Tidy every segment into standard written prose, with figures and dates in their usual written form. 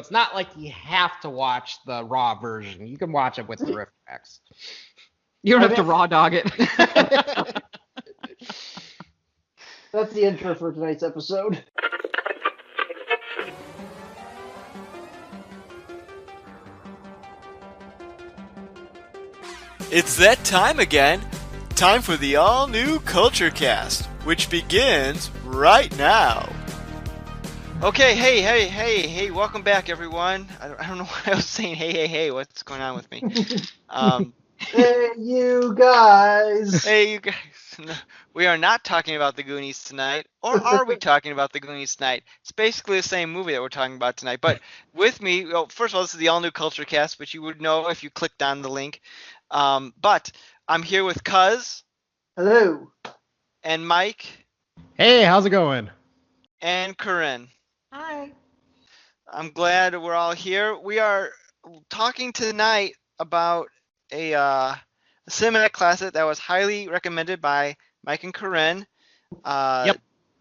it's not like you have to watch the raw version. You can watch it with Terrifics. You don't have to raw dog it. That's the intro for tonight's episode. It's that time again. Time for the all-new Culture Cast, which begins right now. Okay, hey, welcome back, everyone. I don't know why I was saying hey, what's going on with me? Hey, you guys! Hey, you guys. No, we are not talking about the Goonies tonight, or are we talking about the Goonies tonight? It's basically the same movie that we're talking about tonight, but with me, well, first of all, this is the all-new Culture Cast, which you would know if you clicked on the link. But I'm here with Cuz. Hello. And Mike. Hey, how's it going? And Corinne. Hi. I'm glad we're all here. We are talking tonight about a cinematic classic that was highly recommended by Mike and Corinne. Yep.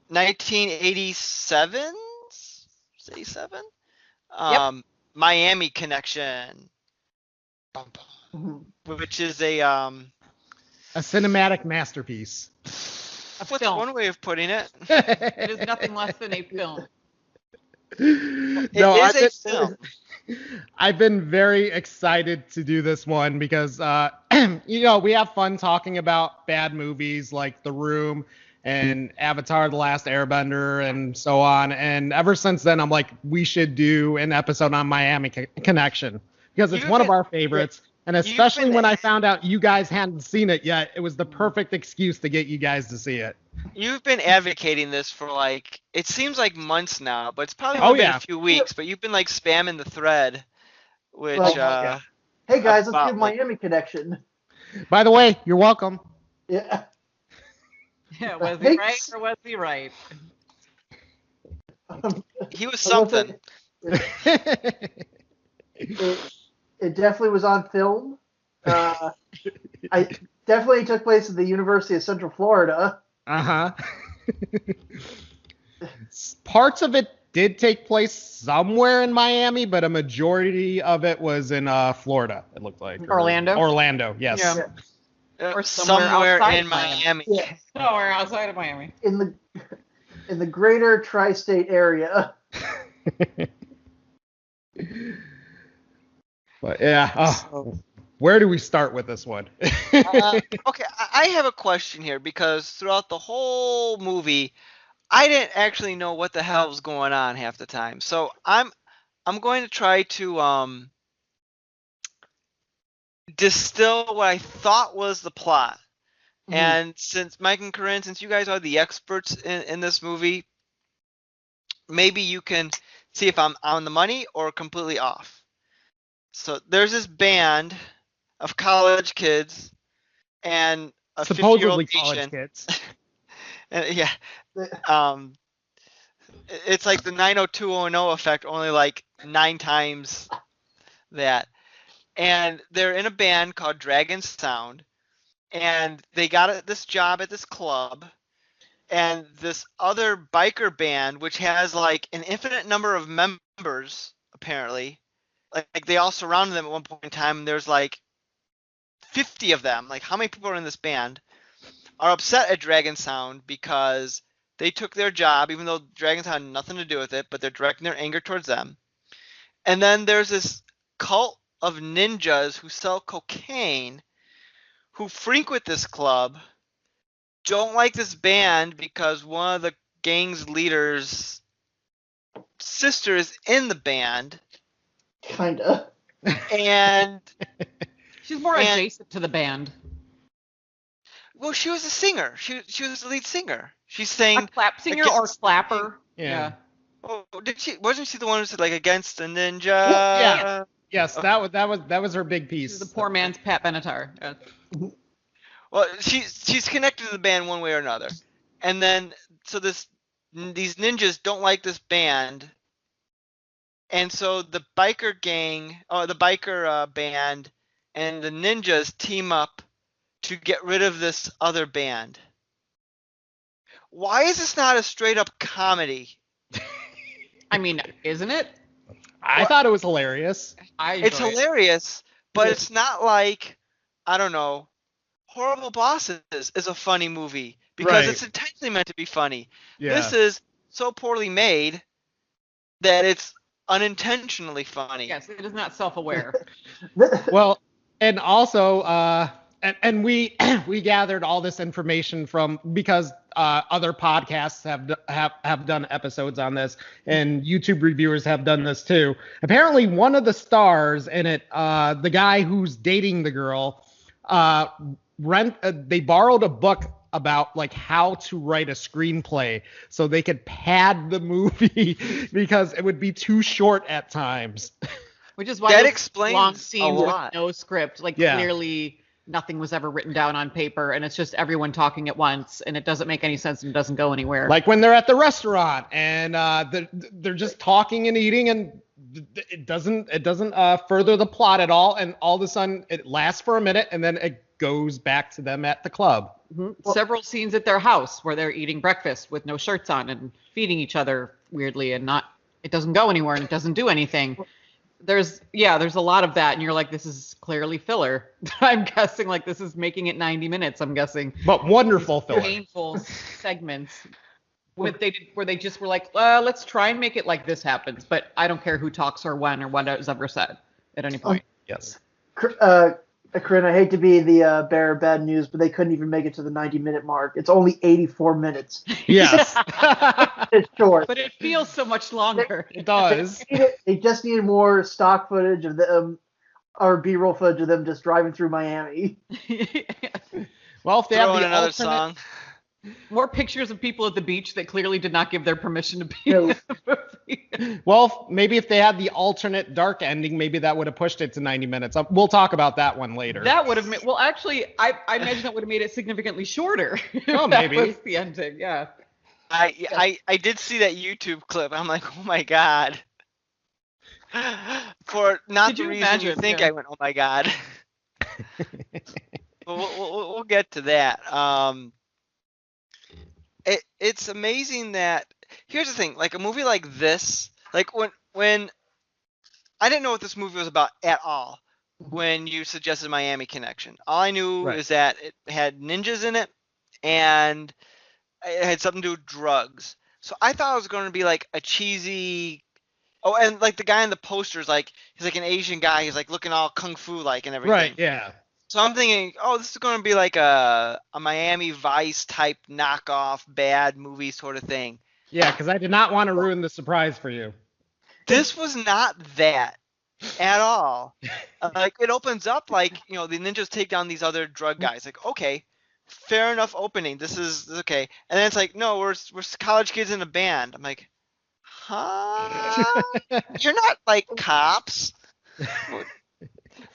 1987? 87? Yep. Miami Connection. Which is a cinematic masterpiece. What's film. one way of putting it? It is nothing less than a film. It is a film. I've been very excited to do this one because, we have fun talking about bad movies like The Room and Avatar: The Last Airbender and so on. And ever since then, I'm like, we should do an episode on Miami Connection because it's one of our favorites. And especially when I found out you guys hadn't seen it yet, it was the perfect excuse to get you guys to see it. You've been advocating this for it seems like months now, but it's probably only been a few weeks, but you've been spamming the thread, which, hey guys, let's do Miami Connection. By the way, you're welcome. Yeah. Yeah, was he right or was he right? He was something. It definitely was on film. I definitely took place at the University of Central Florida. Uh-huh. Parts of it did take place somewhere in Miami, but a majority of it was in Florida, it looked like. Orlando? Orlando, yes. Yeah. Or somewhere outside in Miami. Yeah. Somewhere outside of Miami. In the greater tri-state area. But yeah, where do we start with this one? Okay, I have a question here because throughout the whole movie, I didn't actually know what the hell was going on half the time. So I'm going to try to distill what I thought was the plot. Mm-hmm. And since Mike and Corinne, since you guys are the experts in this movie, maybe you can see if I'm on the money or completely off. So there's this band of college kids and a supposedly 50-year-old college kids. And it's like the 90210 effect, only 9 times that. And they're in a band called Dragon Sound, and they got this job at this club, and this other biker band, which has an infinite number of members, apparently. They all surrounded them at one point in time, and there's 50 of them. How many people are in this band? Are upset at Dragon Sound because they took their job, even though Dragon Sound had nothing to do with it, but they're directing their anger towards them. And then there's this cult of ninjas who sell cocaine, who frequent this club, don't like this band because one of the gang's leaders' sister is in the band. Kinda. And she's more adjacent to the band. Well, she was a singer. She was the lead singer. She sang a clap singer or clapper. Yeah. Oh, wasn't she the one who said against the ninja? Yeah. Yes, okay. that was her big piece. She's the poor man's Pat Benatar. Yeah. Well, she's connected to the band one way or another, and then so these ninjas don't like this band. And so the biker band and the ninjas team up to get rid of this other band. Why is this not a straight up comedy? I mean, isn't it? I thought it was hilarious. It's hilarious, but it's not like, I don't know, Horrible Bosses is a funny movie because it's intentionally meant to be funny. Yeah. This is so poorly made that it's unintentionally funny. Yes, it is not self-aware. Well, and also, and we we gathered all this information from because other podcasts have done episodes on this, and YouTube reviewers have done this too. Apparently, one of the stars in it, the guy who's dating the girl, they borrowed a book about like how to write a screenplay so they could pad the movie because it would be too short at times. Which is why that those explains long a scenes lot. with no script, like clearly nothing was ever written down on paper, and it's just everyone talking at once, and it doesn't make any sense and it doesn't go anywhere. Like when they're at the restaurant and they're just talking and eating, and it doesn't further the plot at all, and all of a sudden it lasts for a minute and then it goes back to them at the club. Well, several scenes at their house where they're eating breakfast with no shirts on and feeding each other weirdly, and it doesn't go anywhere and it doesn't do anything. There's a lot of that, and you're like, this is clearly filler. I'm guessing like this is making it 90 minutes. I'm guessing, but wonderful filler. Painful segments where they just were like, let's try and make it like this happens, but I don't care who talks or when or what is ever said at any point. Yes. Corinne, I hate to be the bearer of bad news, but they couldn't even make it to the 90-minute mark. It's only 84 minutes. Yes. It's short. But it feels so much longer. It does. They just needed more stock footage of them, or B-roll footage of them just driving through Miami. Well, if they Throw have in the another alternate, song. More pictures of people at the beach that clearly did not give their permission to be No. in the movie. well, maybe if they had the alternate dark ending, maybe that would have pushed it to 90 minutes. We'll talk about that one later. That would have made, well, actually, I imagine that would have made it significantally shorter. Oh, That maybe. was the ending, yeah. I did see that YouTube clip. I'm like, oh my god. For not Could the you reason imagine? you think Yeah. I went, oh my god. We'll get to that. It's amazing that here's the thing, like a movie like this, like when I didn't know what this movie was about at all when you suggested Miami Connection. All I knew is that it had ninjas in it and it had something to do with drugs. So I thought it was going to be like a cheesy. Oh, and like the guy in the posters, like he's like an Asian guy. He's like looking all kung fu like and everything. Right. Yeah. So I'm thinking, oh, this is going to be like a Miami Vice type knockoff bad movie sort of thing. Yeah, because I did not want to ruin the surprise for you. This was not that at all. Like it opens up like, the ninjas take down these other drug guys. Like, okay, fair enough opening. This is okay. And then it's like, no, we're college kids in a band. I'm like, huh? You're not like cops.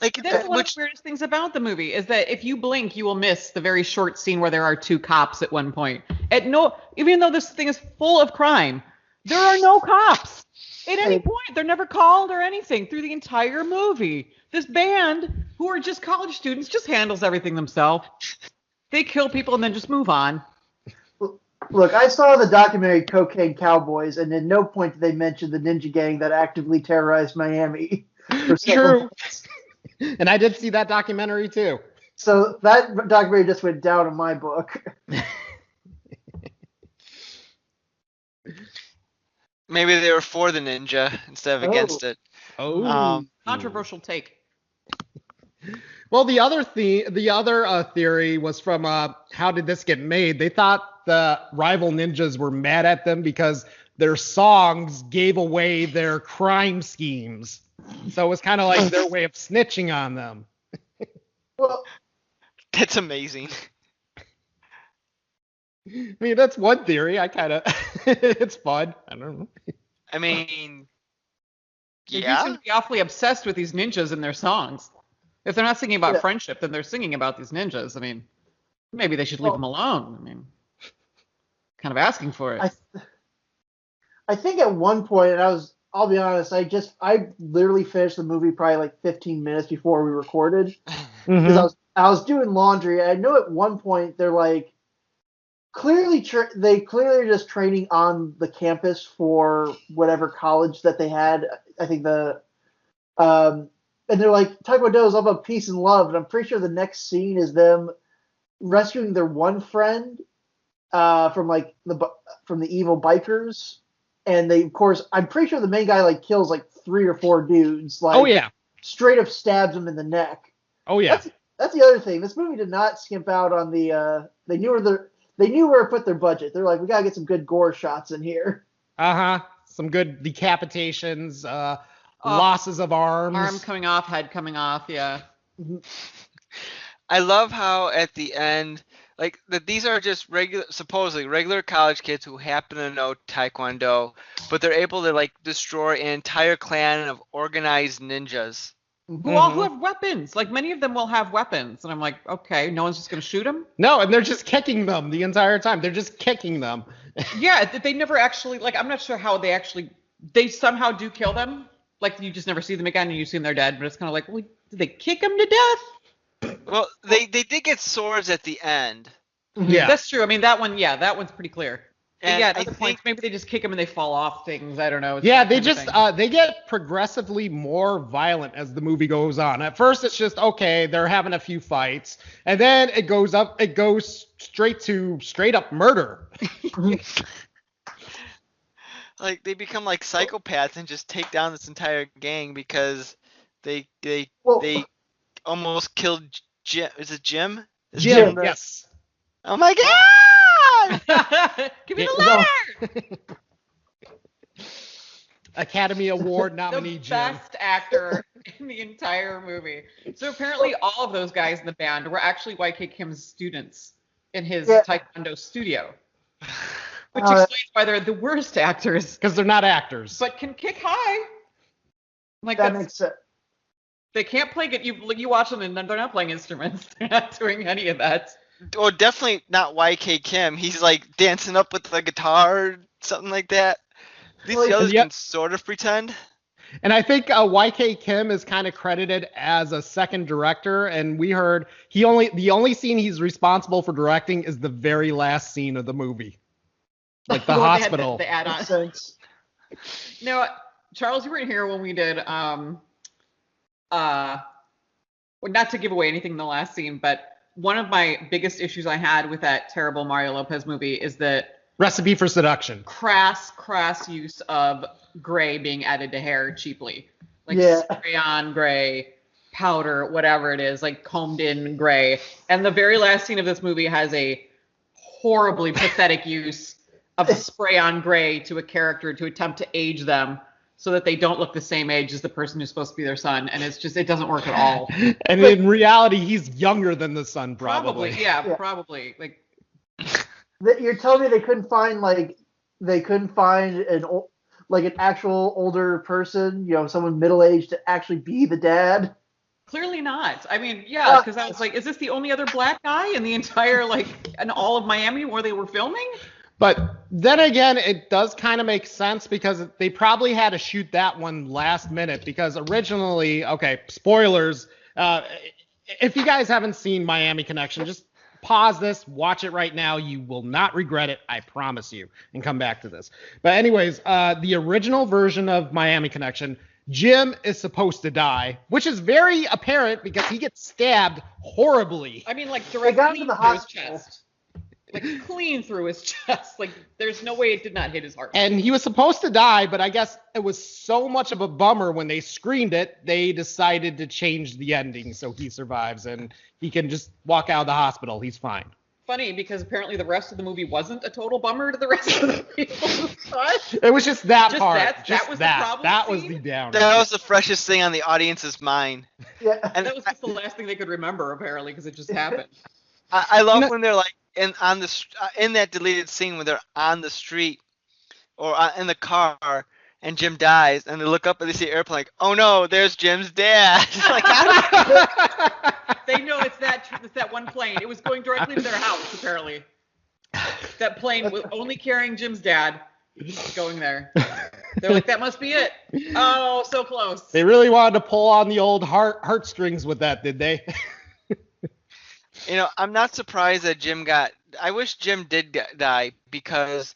Like That's one of the weirdest things about the movie is that if you blink, you will miss the very short scene where there are two cops at one point. Even though this thing is full of crime, there are no cops at any point. They're never called or anything through the entire movie. This band, who are just college students, just handles everything themselves. They kill people and then just move on. Look, I saw the documentary Cocaine Cowboys, and at no point did they mention the ninja gang that actively terrorized Miami. True. And I did see that documentary too. So that documentary just went down in my book. Maybe they were for the ninja instead of against it. Oh. Controversial take. Well, the other theory was from how did this get made? They thought the rival ninjas were mad at them because their songs gave away their crime schemes. So it was kind of like their way of snitching on them. Well, that's amazing. I mean, that's one theory. It's fun. I don't know. I mean, They do seem yeah. to be awfully obsessed with these ninjas in their songs. If they're not singing about friendship, then they're singing about these ninjas. I mean, maybe they should leave them alone. I mean, kind of asking for it. I think at one point, and I'll be honest, I literally finished the movie probably like 15 minutes before we recorded. Because I was doing laundry. I know at one point they're like, they clearly are just training on the campus for whatever college that they had I think and they're like Taekwondo is all about peace and love, and I'm pretty sure the next scene is them rescuing their one friend from like from the evil bikers, and they of course I'm pretty sure the main guy like kills like 3 or 4 dudes, like Oh yeah. straight up stabs them in the neck. Oh yeah. That's the other thing. This movie did not skimp out on the they knew where to put their budget. They're like, we gotta get some good gore shots in here. Some good decapitations, losses of arms. Arm coming off, head coming off, yeah. I love how at the end, like that these are just supposedly regular college kids who happen to know Taekwondo, but they're able to like destroy an entire clan of organized ninjas. Who have weapons. Like many of them will have weapons, and I'm like, okay, no one's just gonna shoot them. No, and they're just kicking them the entire time. They're just kicking them. Yeah, they never actually like. I'm not sure how they somehow do kill them. Like you just never see them again, and you assume they're dead. But it's kind of like, well, did they kick them to death? Well, they did get swords at the end. Yeah, that's true. I mean, that one's pretty clear. And yeah, at other points, maybe they just kick them and they fall off things. I don't know. It's yeah, they just they get progressively more violent as the movie goes on. At first, it's just okay, they're having a few fights, and then it goes straight up murder. Like they become like psychopaths and just take down this entire gang because they almost killed Jim. Is it Jim? Jim, yes. Oh my God! Give me the letter! Academy Award nominee the Jim. Best actor in the entire movie. So apparently all of those guys in the band were actually YK Kim's students in his Taekwondo studio. Which explains why they're the worst actors. Because they're not actors. But can kick high. Like that makes sense. They can't play it. You watch them and they're not playing instruments. They're not doing any of that. Or definitely not YK Kim. He's like dancing up with the guitar, something like that. These others can sort of pretend. And I think YK Kim is kind of credited as a second director, and we heard the only scene he's responsible for directing is the very last scene of the movie, like the hospital. The add-on. No, Charles, you weren't here when we did well, not to give away anything in the last scene, but one of my biggest issues I had with that terrible Mario Lopez movie is that Recipe for Seduction. Crass use of gray being added to hair cheaply. Like spray on gray, powder, whatever it is, like combed in gray. And the very last scene of this movie has a horribly pathetic use of spray on gray to a character to attempt to age them so that they don't look the same age as the person who's supposed to be their son. And it's just, it doesn't work at all. And in reality, he's younger than the son, probably. Probably. Like, you're telling me they couldn't find an actual older person, someone middle-aged to actually be the dad? Clearly not. I mean, yeah, because I was like, is this the only other black guy in the entire, in all of Miami where they were filming? But then again, it does kind of make sense because they probably had to shoot that one last minute because originally, okay, spoilers, if you guys haven't seen Miami Connection, just pause this, watch it right now. You will not regret it, I promise you, and come back to this. But anyways, the original version of Miami Connection, Jim is supposed to die, which is very apparent because he gets stabbed horribly. I mean, directly through his chest. Clean through his chest. There's no way it did not hit his heart. And he was supposed to die, but I guess it was so much of a bummer when they screened it, they decided to change the ending so he survives and he can just walk out of the hospital. He's fine. Funny, because apparently the rest of the movie wasn't a total bummer to the rest of the people who saw it. It was just that part. That was the problem. That was the downer. That was the freshest thing on the audience's mind. Yeah. And that was just the last thing they could remember, apparently, because it just happened. I love when they're in that deleted scene when they're on the street or in the car and Jim dies and they look up and they see an airplane oh no, there's Jim's dad. They know it's that one plane. It was going directly to their house, apparently. That plane was only carrying Jim's dad going there. They're like, that must be it. Oh, so close. They really wanted to pull on the old heartstrings with that, did they? I'm not surprised that I wish Jim did die because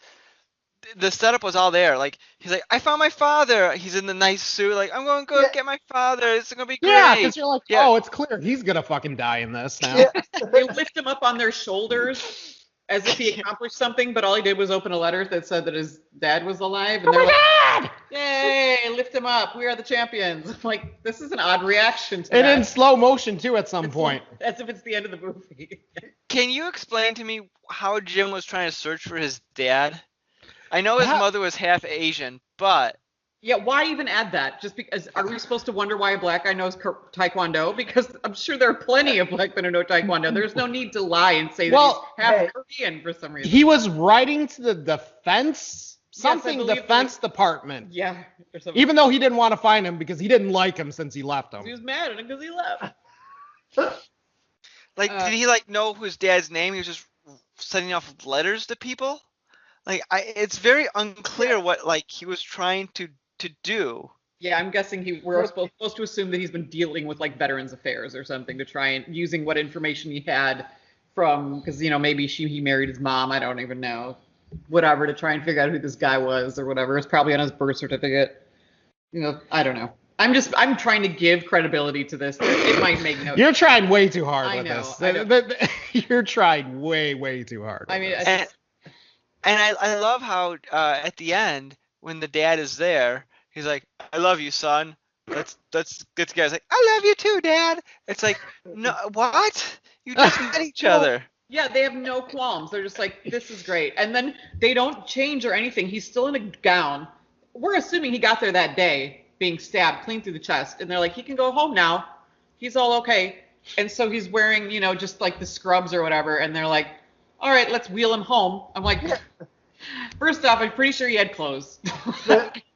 the setup was all there. Like he's like, I found my father. He's in the nice suit. Like I'm going to go Yeah. get my father. It's gonna be great. Yeah, because you're like, Yeah. oh, it's clear he's gonna fucking die in this now. Yeah. They lift him up on their shoulders as if he accomplished something, but all he did was open a letter that said that his dad was alive. And Oh they're like, my god! yay, lift him up. We are the champions. I'm like, this is an odd reaction to And that. in slow motion too at some It's point. like- as if it's the end of the movie. Can you explain to me how Jim was trying to search for his dad? I know his That- mother was half Asian, but Yeah, why even add that? Just because, are we supposed to wonder why a black guy knows Taekwondo? Because I'm sure there are plenty of black men who know Taekwondo. There's no need to lie and say Well, that he's half hey. Korean for some reason. He was writing to the defense, something believe, defense department. Yeah, or something. Even though he didn't want to find him because he didn't like him since he left He him. was mad at him because he left. like, did he like know his dad's name? He was just sending off letters to people. Like, it's very unclear what like he was trying to do. Yeah, I'm guessing we're supposed to assume that he's been dealing with like Veterans Affairs or something to try and using what information he had from, because maybe he married his mom. I don't even know. Whatever, to try and figure out who this guy was or whatever. It's probably on his birth certificate. I don't know. I'm trying to give credibility to this. It might make no. You're trying way too hard I with know, this. I know. You're trying way too hard. I mean, with this. And I love how at the end when the dad is there, he's like, "I love you, son. Let's get together." It's like, "I love you too, Dad." It's like, no, what? You just met each other. yeah, they have no qualms. They're just like, this is great. And then they don't change or anything. He's still in a gown. We're assuming he got there that day, being stabbed clean through the chest. And they're like, he can go home now. He's all okay. And so he's wearing, just like the scrubs or whatever. And they're like, all right, let's wheel him home. I'm like, first off, I'm pretty sure he had clothes.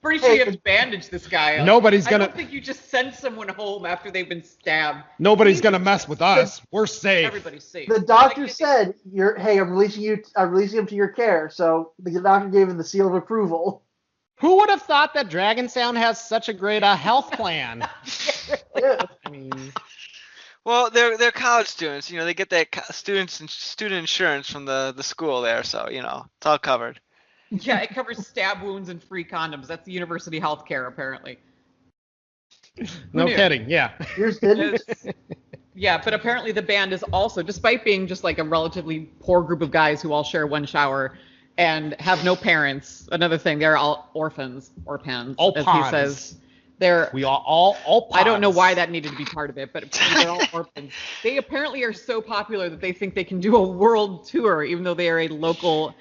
Pretty sure you have to bandage this guy up. Nobody's I gonna- don't think you just send someone home after they've been stabbed. Nobody's gonna mess with us. We're safe. Everybody's safe. The doctor Like, said, "Hey, I'm releasing him to your care." So the doctor gave him the seal of approval. Who would have thought that Dragonstown has such a great health plan? Yeah. I mean, Well, they're college students. They get that student insurance from the school there, so it's all covered. Yeah, it covers stab wounds and free condoms. That's the university health care, apparently. no knew? kidding. Yeah. Yours didn't. Yeah, but apparently the band is also, despite being just like a relatively poor group of guys who all share one shower and have no parents, another thing, they're all orphans, or pans, as he Orphans. says. They're, We all I don't know pods. why that needed to be part of it, but they're all orphans. They apparently are so popular that they think they can do a world tour, even though they are a local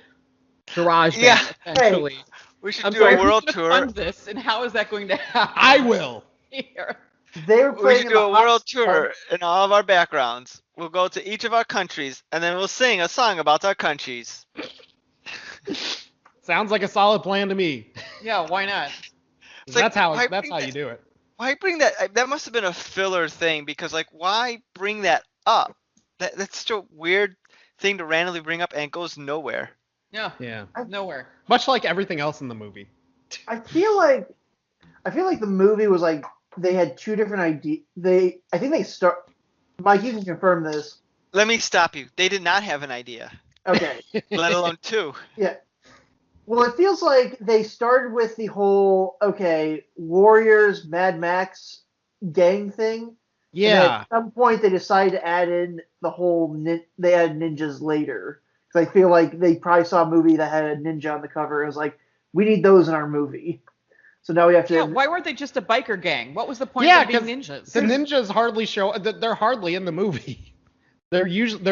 garage band, Yeah. essentially. We should I'm do sorry, a world who's gonna tour. fund this, and how is that going to happen? I will. Here. They were We playing should in do the a world hot- tour in all of our backgrounds. We'll go to each of our countries, and then we'll sing a song about our countries. Sounds like a solid plan to me. Yeah, why not? It's like, That's how why that's bring how that- you do it. Why bring that? That must have been a filler thing because, like, why bring that up? That's such a weird thing to randomly bring up and it goes nowhere. Yeah, Yeah. nowhere. Much like everything else in the movie. I feel like the movie was like they had two different ideas. I think they start. Mike, you can confirm this. Let me stop you. They did not have an idea, Okay. let alone two. Yeah. Well, it feels like they started with the whole Warriors, Mad Max gang thing. And Yeah. at some point, they decided to add in the whole. They added ninjas later because I feel like they probably saw a movie that had a ninja on the cover. It was like, we need those in our movie. So now we have to. Yeah, why weren't they just a biker gang? What was the point Yeah, of being 'cause ninjas? The ninjas hardly show. They're hardly in the movie. They're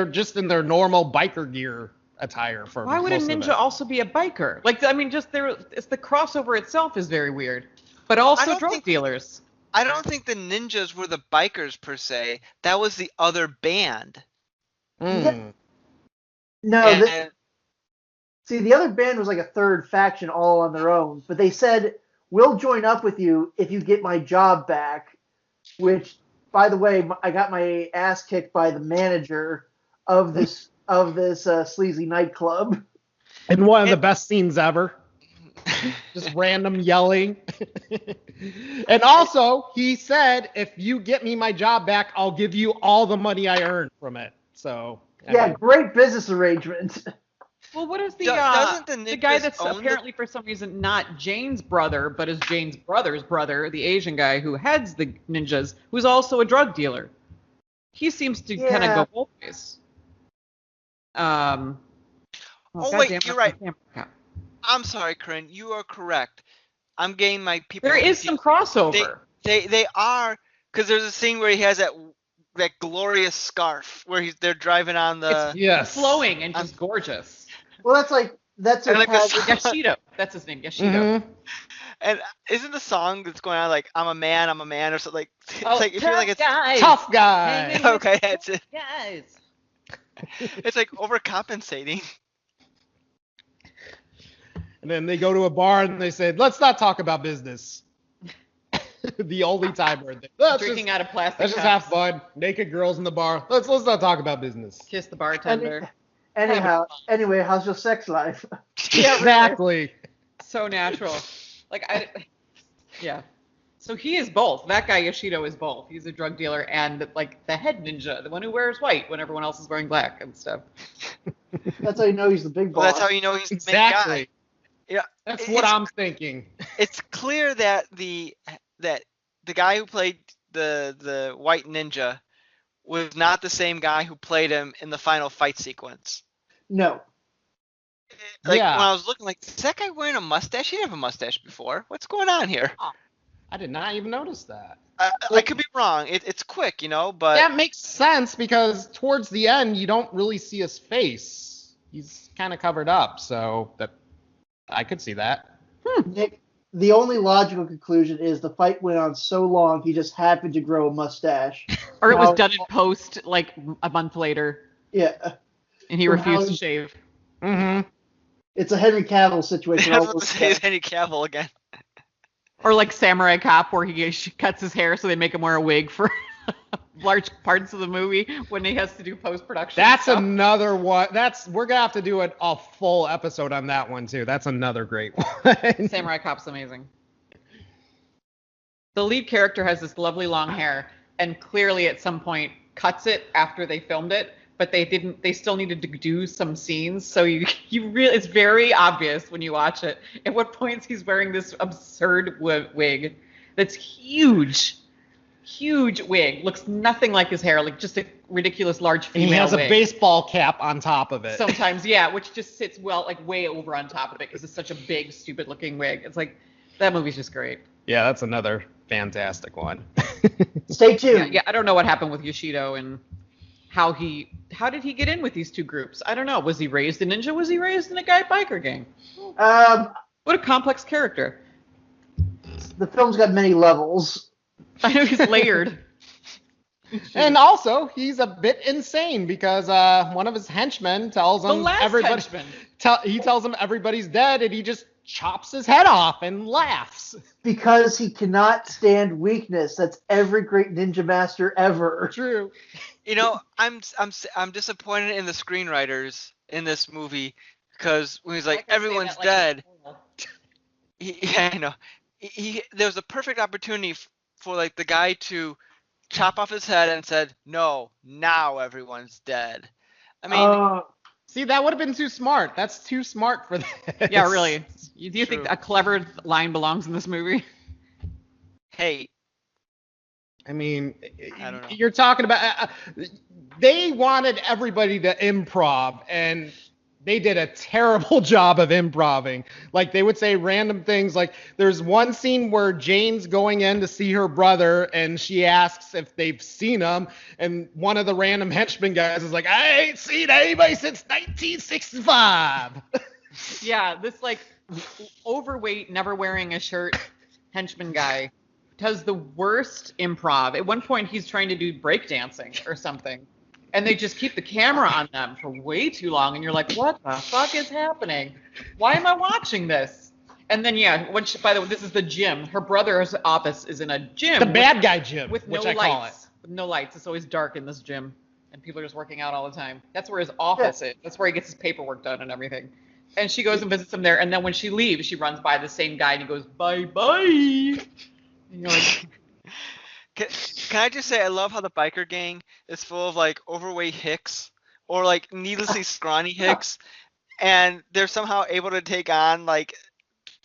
just in their normal biker gear attire for. Why would a most of ninja it. also be a biker? Like, I mean, it's the crossover itself is very weird. But I also don't drug think- dealers. I don't think the ninjas were the bikers per se. That was the other band. Mm. No, And see, the other band was like a third faction all on their own, but they said, we'll join up with you if you get my job back, which, by the way, I got my ass kicked by the manager of this sleazy nightclub. And one of the best scenes ever. Just random yelling. And also, he said, if you get me my job back, I'll give you all the money I earned from it. So, I Yeah, mean, great business arrangement. Well, what is Doesn't the the guy ninjas that's own the- apparently for some reason not Jane's brother, but is Jane's brother's brother, the Asian guy who heads the ninjas, who's also a drug dealer? He seems to kind of Yeah. go both ways. Oh, Oh, God wait, damn it, you're my right. camera. I'm sorry, Corinne. You are correct. I'm getting my people. There is some confused. crossover. They are, because there's a scene where he has that glorious scarf where they're driving on the. Yes. Flowing and just gorgeous. Well, that's a And like this- Yashido. That's his name, Yashido. Mhm. And isn't the song that's going on like I'm a man, or something like? It's Oh, like if you're like it's guys. Tough guy. Hanging with okay, that's it. Guys. It's like overcompensating. And then they go to a bar and they said, "Let's not talk about business." The only timer. Drinking out of plastic Let's just cups. have fun. Naked girls in the bar. Let's not talk about business. Kiss the bartender. Anyway, how's your sex life? Yeah, Exactly. So natural. Yeah. So he is both. That guy Yoshido is both. He's a drug dealer and like the head ninja, the one who wears white when everyone else is wearing black and stuff. That's how you know he's the big boss. Well, that's how you know he's the main guy. Exactly. Yeah, That's it's- what I'm thinking. It's clear that the guy who played the white ninja was not the same guy who played him in the final fight sequence. No. Like Yeah. when I was looking, like, is that guy wearing a mustache? He didn't have a mustache before. What's going on here? I did not even notice that. I could be wrong. It's quick, but That makes sense because towards the end you don't really see his face. He's kind of covered up, so that I could see that. Nick, the only logical conclusion is the fight went on so long he just happened to grow a mustache. Or it was Now- done in post like a month later Yeah. and he From refused how to he- shave. Mm-hmm. It's a Henry Cavill situation. I was all about to over say again. Henry Cavill again. Or like Samurai Cop where he cuts his hair so they make him wear a wig for large parts of the movie when he has to do post-production. That's stuff. another one. We're gonna have to do a full episode on that one too. That's another great one. Samurai Cop's amazing. The lead character has this lovely long hair and clearly at some point cuts it after they filmed it, but they still needed to do some scenes. So it's very obvious when you watch it at what points he's wearing this absurd wig that's huge wig. Looks nothing like his hair, like just a ridiculous large And female he has a wig. baseball cap on top of it. Sometimes, yeah, which just sits well, like way over on top of it because it's such a big, stupid looking wig. It's like, that movie's just great. Yeah, that's another fantastic one. Stay tuned. Yeah, I don't know what happened with Yoshido and how did he get in with these two groups? I don't know. Was he raised a ninja? Was he raised in a guy biker gang? What a complex character. The film's got many levels. I know he's layered. And also, he's a bit insane because one of his henchmen tells The him last everybody. henchman. He tells him everybody's dead, and he just chops his head off and laughs. Because he cannot stand weakness. That's every great ninja master ever. True. I'm disappointed in the screenwriters in this movie because when he's like, I can say everyone's that like dead. a- Yeah, I know. There was a perfect opportunity for like the guy to chop off his head and said, "No, now everyone's dead." I mean, See, that would have been too smart. That's too smart for this. Yeah, really. Do you think True. a clever line belongs in this movie? hey, I mean, I don't know. you're talking about. They wanted everybody to improv, and they did a terrible job of improving. Like, they would say random things. Like, there's one scene where Jane's going in to see her brother, and she asks if they've seen him, and one of the random henchmen guys is like, I ain't seen anybody since 1965. Yeah, this like overweight, never wearing a shirt henchman guy does the worst improv. At one point, he's trying to do breakdancing or something, and they just keep the camera on them for way too long, and you're like, what the fuck is happening? Why am I watching this? And then, yeah, by the way, this is the gym. Her brother's office is in a gym. The bad guy gym, with which no I lights. call it. With no lights. It's always dark in this gym, and people are just working out all the time. That's where his office is. That's where he gets his paperwork done and everything. And she goes and visits him there, and then when she leaves, she runs by the same guy, and he goes, bye-bye. And you're like, can I just say I love how the biker gang is full of like overweight hicks or like needlessly scrawny hicks, and they're somehow able to take on like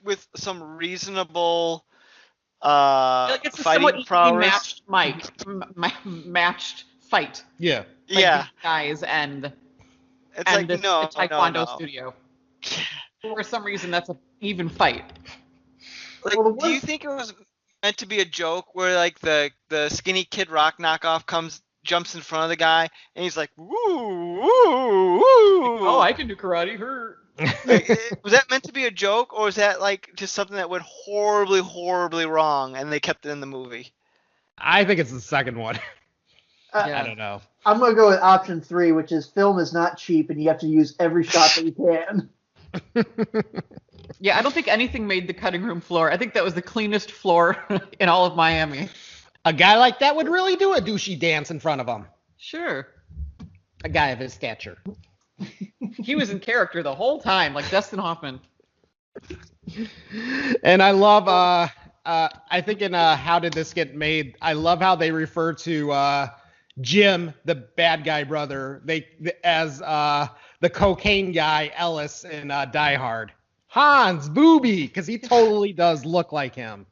with some reasonable Like it's a somewhat fighting equally prowess. matched fight. Yeah. Like Yeah, these guys and it's like this no, Taekwondo no. studio. For some reason, that's an even fight. Like, Well, do you think it was meant to be a joke where like the skinny Kid Rock knockoff jumps in front of the guy and he's like, woo, woo, woo. Oh, I can do karate. Was that meant to be a joke, or was that like just something that went horribly, horribly wrong and they kept it in the movie? I think it's the second one. Yeah. I don't know. I'm gonna go with option 3, which is film is not cheap and you have to use every shot that you can. Yeah, I don't think anything made the cutting room floor. I think that was the cleanest floor in all of Miami. A guy like that would really do a douchey dance in front of him. Sure. A guy of his stature. He was in character the whole time, like Dustin Hoffman. And I love, I think in How Did This Get Made, I love how they refer to Jim, the bad guy brother, as the cocaine guy, Ellis, in Die Hard. Hans, booby, because he totally does look like him.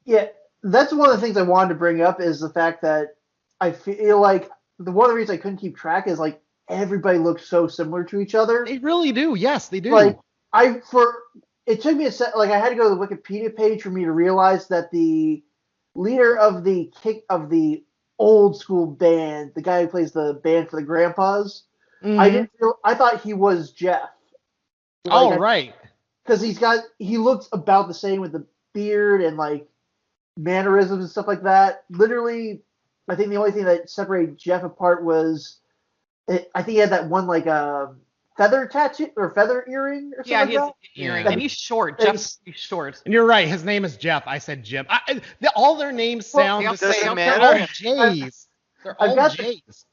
Yeah, that's one of the things I wanted to bring up is the fact that I feel like one of the reasons I couldn't keep track is like everybody looks so similar to each other. They really do. Yes, they do. Like it took me a set. Like I had to go to the Wikipedia page for me to realize that the leader of the old school band, the guy who plays the band for the Grandpas, I thought he was Jeff. Right. Because he looks about the same with the beard and like mannerisms and stuff like that. Literally, I think the only thing that separated Jeff apart was, I think he had that one like feather tattoo or feather earring or something. Yeah, he has like an earring, Yeah. and he's short. And Jeff's pretty short. And you're right. His name is Jeff. I said Jim. All their names sound the doesn't same. matter. They're all J's. They're I've all got J's.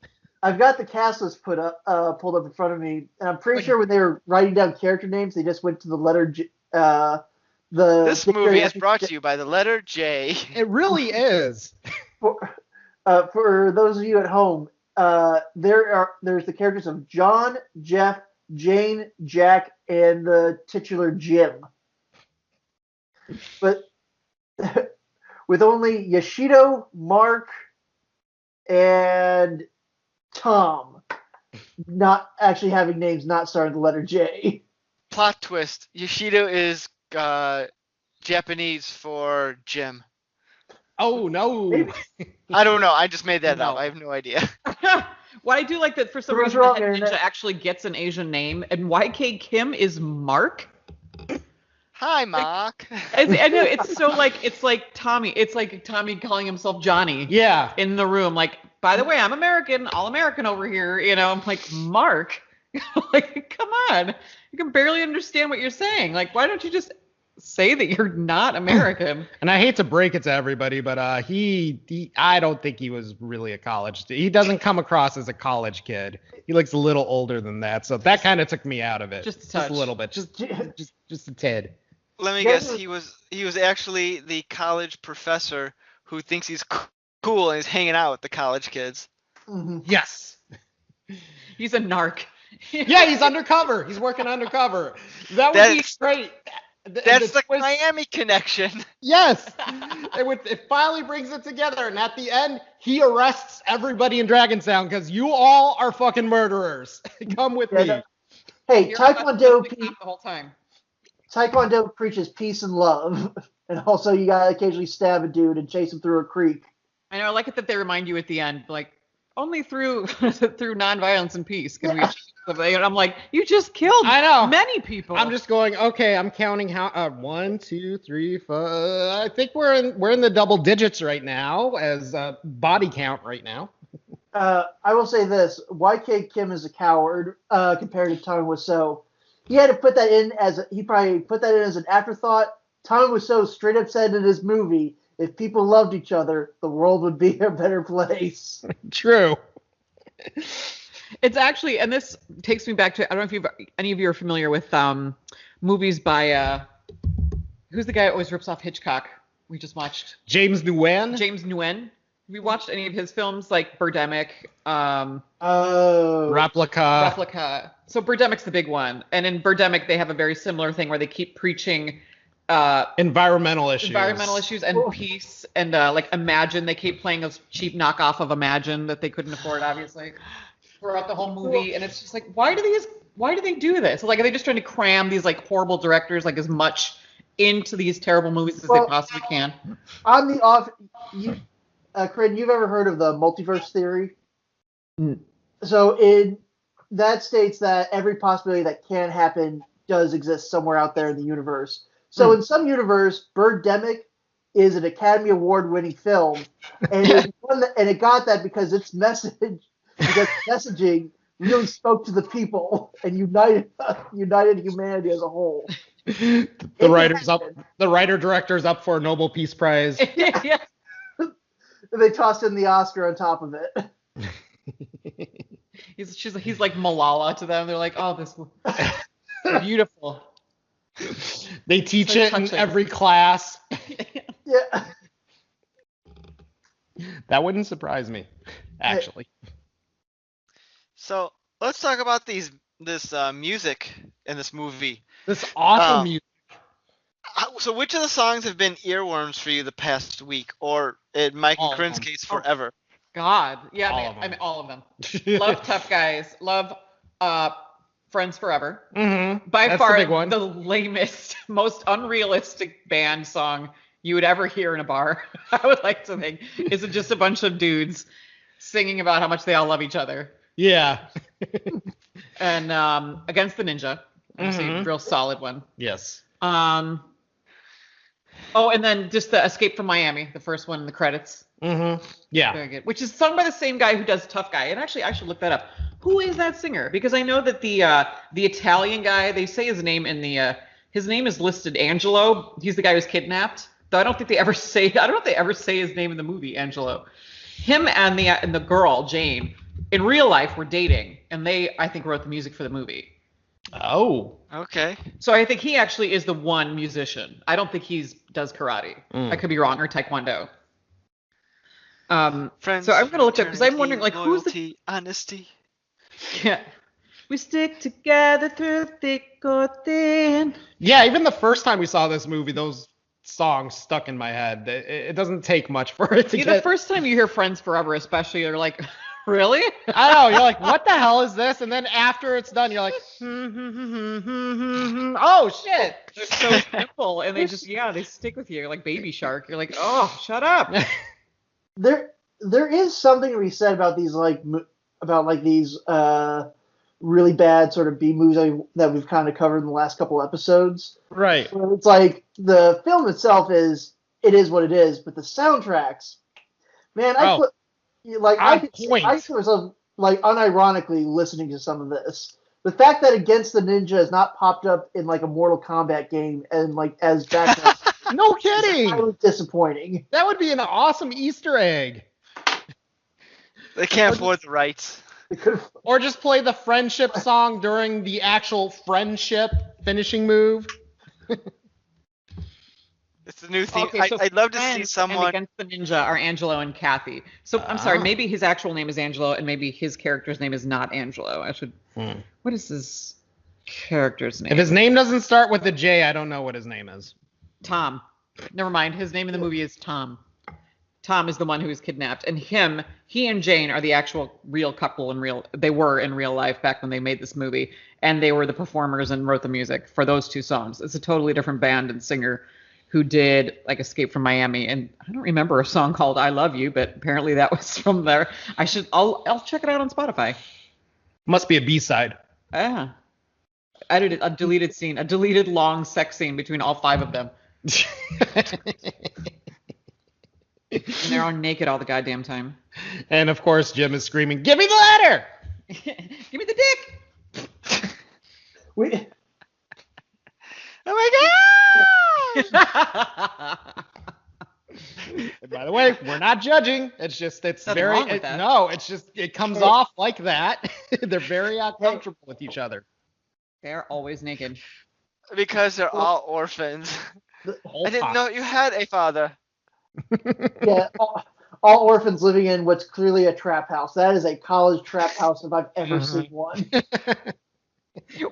I've got the cast list pulled up in front of me, and I'm pretty sure when they were writing down character names, they just went to the letter J. This movie is brought to you by the letter J. It really is. For those of you at home, there's the characters of John, Jeff, Jane, Jack, and the titular Jim. But with only Yoshido, Mark, and Tom not actually having names not starting with the letter J. Plot twist: Yoshido is Japanese for Jim. Oh no. I don't know. I just made that up. No. I have no idea. What I do like that for some What's reason wrong, the head Internet? ninja actually gets an Asian name, and YK Kim is Mark. Hi, Mark. I know it's like Tommy. It's like Tommy calling himself Johnny. Yeah. In the room, like, by the way, I'm American, all American over here. You know, I'm like, Mark. Like, come on, you can barely understand what you're saying. Like, why don't you just say that you're not American? And I hate to break it to everybody, but I don't think he was really a college. He doesn't come across as a college kid. He looks a little older than that, so that kind of took me out of it. Just a touch. a little bit, just a tad. Let me guess. He was actually the college professor who thinks he's cool and he's hanging out with the college kids. Mm-hmm. Yes. He's a narc. Yeah, he's undercover. He's working undercover. That would be great. That's the twist- Miami connection. Yes. It finally brings it together, and at the end, he arrests everybody in Dragonstown because you all are fucking murderers. Come with me. no. Hey, You're Taekwondo the whole time. Taekwondo preaches peace and love, and also you gotta occasionally stab a dude and chase him through a creek. I know. I like it that they remind you at the end, like, only through nonviolence and peace can we achieve something. And I'm like, you just killed many people. I'm just going, okay, I'm counting how 1, 2, 3, 4. I think we're in the double digits right now as body count right now. I will say this: YK Kim is a coward compared to Tom Wiseau. He had to put that in he probably put that in as an afterthought. Tom Wiseau straight up said in his movie, "If people loved each other, the world would be a better place." True. It's actually, and this takes me back to, I don't know if any of you are familiar with movies by who's the guy who always rips off Hitchcock? We just watched James Nguyen. James Nguyen. we watched any of his films like Birdemic, Oh. Replica. So Birdemic's the big one, and in Birdemic they have a very similar thing where they keep preaching environmental issues and peace and like Imagine. They keep playing a cheap knockoff of Imagine that they couldn't afford, obviously, throughout the whole movie. And it's just like, why do they do this? Like, are they just trying to cram these like horrible directors like as much into these terrible movies as they possibly can? On the off, Corinne, you've ever heard of the multiverse theory? So that states that every possibility that can happen does exist somewhere out there in the universe. So in some universe, Birdemic is an Academy Award-winning film, and it got that because its messaging really spoke to the people and united humanity as a whole. The writer director's up for a Nobel Peace Prize. Yeah. And they tossed in the Oscar on top of it. He's like Malala to them. They're like, oh, this beautiful. They teach it in every class. Yeah. That wouldn't surprise me, actually. So let's talk about this music in this movie. This awesome music. So which of the songs have been earworms for you the past week, or in Mike and Corinne's case, forever? God, yeah, I mean all of them. Love Tough Guys. Love Friends Forever. Mm-hmm. By That's far the big one. the lamest, most unrealistic band song you would ever hear in a bar. I would like to think is it just a bunch of dudes singing about how much they all love each other. Yeah. And Against the Ninja, obviously a real solid one. Yes. Oh, and then just the Escape from Miami, the first one in the credits. Mm-hmm. Yeah. Very good. Which is sung by the same guy who does Tough Guy. And actually, I should look that up. Who is that singer? Because I know that the Italian guy, they say his name in the his name is listed Angelo. He's the guy who's kidnapped. Though I don't know if they ever say his name in the movie, Angelo. Him and the girl Jane in real life were dating, and they I think wrote the music for the movie. Oh. Okay. So I think he actually is the one musician. I don't think does karate. I could be wrong, or taekwondo. Friends, so I'm gonna look up because I'm wondering like loyalty, honesty. Yeah. We stick together through thick or thin. Yeah, even the first time we saw this movie, those songs stuck in my head. It doesn't take much for it to get... The first time you hear Friends Forever especially, you're like, really? I know, you're like, what the hell is this? And then after it's done, you're like, oh, shit. They're so simple, and they stick with you. You're like Baby Shark. You're like, oh, shut up. There is something to be said about these these really bad sort of B movies that we've kind of covered in the last couple episodes. Right. Where it's like the film itself is what it is, but the soundtracks, man, I could see myself like unironically listening to some of this. The fact that Against the Ninja has not popped up in like a Mortal Kombat game and like as background, no kidding. That was disappointing. That would be an awesome Easter egg. They can't afford the rights. Or just play the friendship song during the actual friendship finishing move. It's a new theme. Okay, so I'd love to see someone. And Against the Ninja are Angelo and Kathy. So I'm sorry, maybe his actual name is Angelo, and maybe his character's name is not Angelo. I should. What is his character's name? If his name doesn't start with a J, I don't know what his name is. Tom. Never mind. His name in the movie is Tom. Tom is the one who is kidnapped, and he and Jane are the actual real couple they were in real life back when they made this movie, and they were the performers and wrote the music for those two songs. It's a totally different band and singer who did like Escape from Miami, and I don't remember a song called I Love You, but apparently that was from there. I'll check it out on Spotify. Must be a B-side. Yeah. I did a deleted long sex scene between all five of them. And they're all naked all the goddamn time. And of course, Jim is screaming, "Give me the letter! Give me the dick!" Oh my god! And by the way, we're not judging. It's just it comes off like that. They're very uncomfortable with each other. They're always naked. Because they're all orphans. I didn't know you had a father. Yeah, all orphans living in what's clearly a trap house. That is a college trap house if I've ever seen one.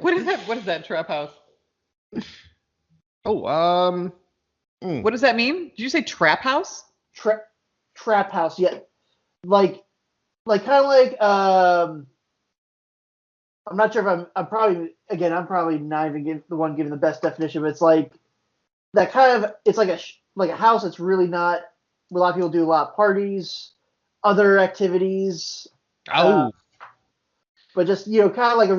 What is that? What is that trap house? Oh, What does that mean? Did you say trap house? Trap house, yeah. Like kind of like I'm not sure if I'm probably not even the one giving the best definition, but it's like that kind of it's like a house that's really not. A lot of people do a lot of parties, other activities. oh, But just kind of like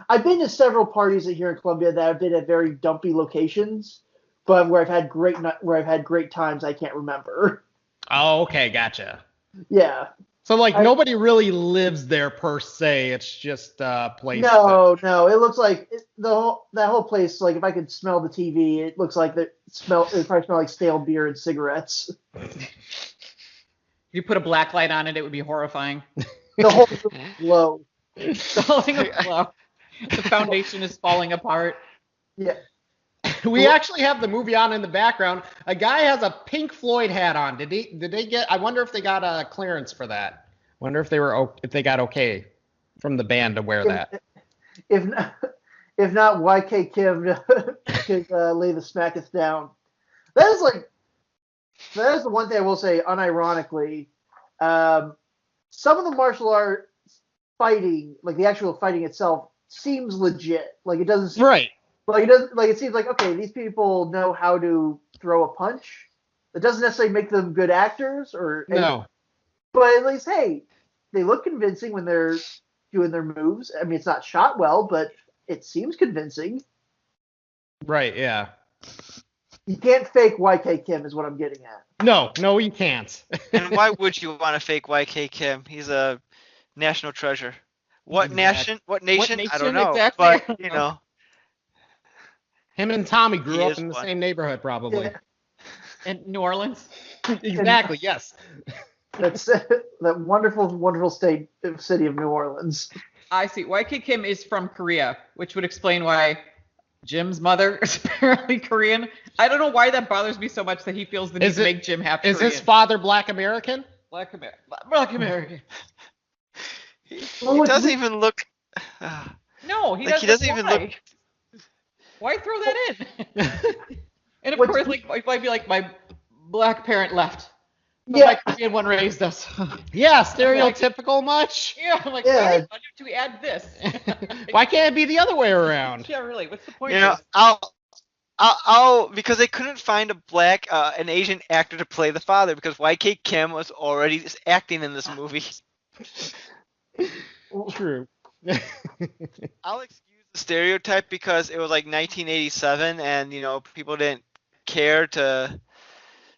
I've been to several parties here in Columbia that have been at very dumpy locations, but where I've had great times. I can't remember. oh, okay, gotcha. Yeah. So like nobody really lives there per se. It's just a place. No. It looks like that whole place. Like if I could smell the TV, it looks like it probably smell like stale beer and cigarettes. If you put a black light on it, it would be horrifying. The whole thing is low. The whole thing would blow. The foundation is falling apart. Yeah. We actually have the movie on in the background. A guy has a Pink Floyd hat on. Did they get? I wonder if they got a clearance for that. Wonder if they got okay from the band to wear that. If not, YK Kim could lay the smacketh down. That is the one thing I will say unironically. Some of the martial art fighting, like the actual fighting itself, seems legit. Like it doesn't. Right. Like it doesn't. Like it seems like okay, these people know how to throw a punch. It doesn't necessarily make them good actors or No. But at least, hey, they look convincing when they're doing their moves. I mean, it's not shot well, but it seems convincing. Right. Yeah. You can't fake YK Kim, is what I'm getting at. No, you can't. And why would you want to fake YK Kim? He's a national treasure. What nation? What nation? I don't know. Exactly. But Him and Tommy grew He up is in the one. same neighborhood, probably. Yeah. In New Orleans. Exactly. Yes. That's that wonderful, wonderful city of New Orleans. I see. YK Kim is from Korea, which would explain why Jim's mother is apparently Korean. I don't know why that bothers me so much that he feels the need to make Jim half Korean. Is his father Black American? Black American. he doesn't even look. No, he Like doesn't. he doesn't even look. Why throw that in? And of course, like it might be like my black parent left. But my Korean one raised us. Yeah, stereotypical much? Yeah, I'm like, Yeah. why did we add this? Why can't it be the other way around? Yeah, really. What's the point? You know, of this? I'll because they couldn't find an Asian actor to play the father because YK Kim was already acting in this movie. True. I'll excuse the stereotype because it was like 1987 and people didn't care to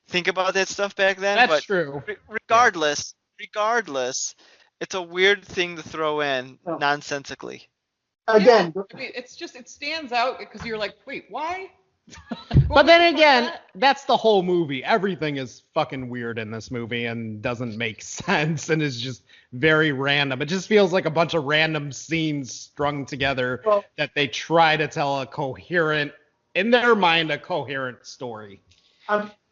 think about that stuff back then. That's true. Regardless, it's a weird thing to throw in nonsensically. Again, I mean, it stands out because you're like, wait, why? But then again, that's the whole movie. Everything is fucking weird in this movie and doesn't make sense and is just very random. It just feels like a bunch of random scenes strung together that they try to tell in their mind, a coherent story.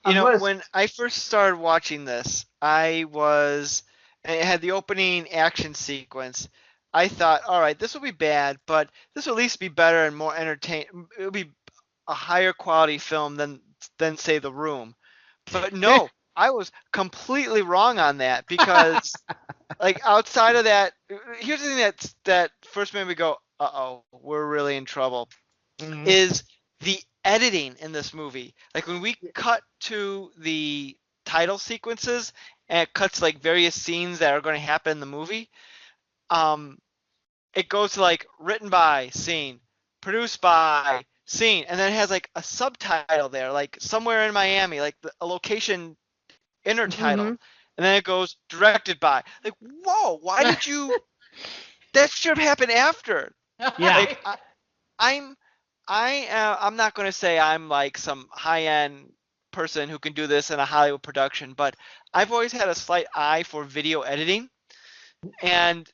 When I first started watching this, it had the opening action sequence. I thought, all right, this will be bad, but this will at least be better and more entertaining. It will be a higher quality film than say The Room. But no, I was completely wrong on that because, like, outside of that, here's the thing that first made me go, uh-oh, we're really in trouble, is the editing in this movie. Like, when we cut to the title sequences and it cuts, like, various scenes that are going to happen in the movie, it goes to, like, written by, scene, produced by, scene, and then it has like a subtitle there, like somewhere in Miami, like a location inner title, and then it goes directed by. Like, whoa, why did you? That should have happened after. Yeah. Like, I'm not going to say I'm like some high-end person who can do this in a Hollywood production, but I've always had a slight eye for video editing, and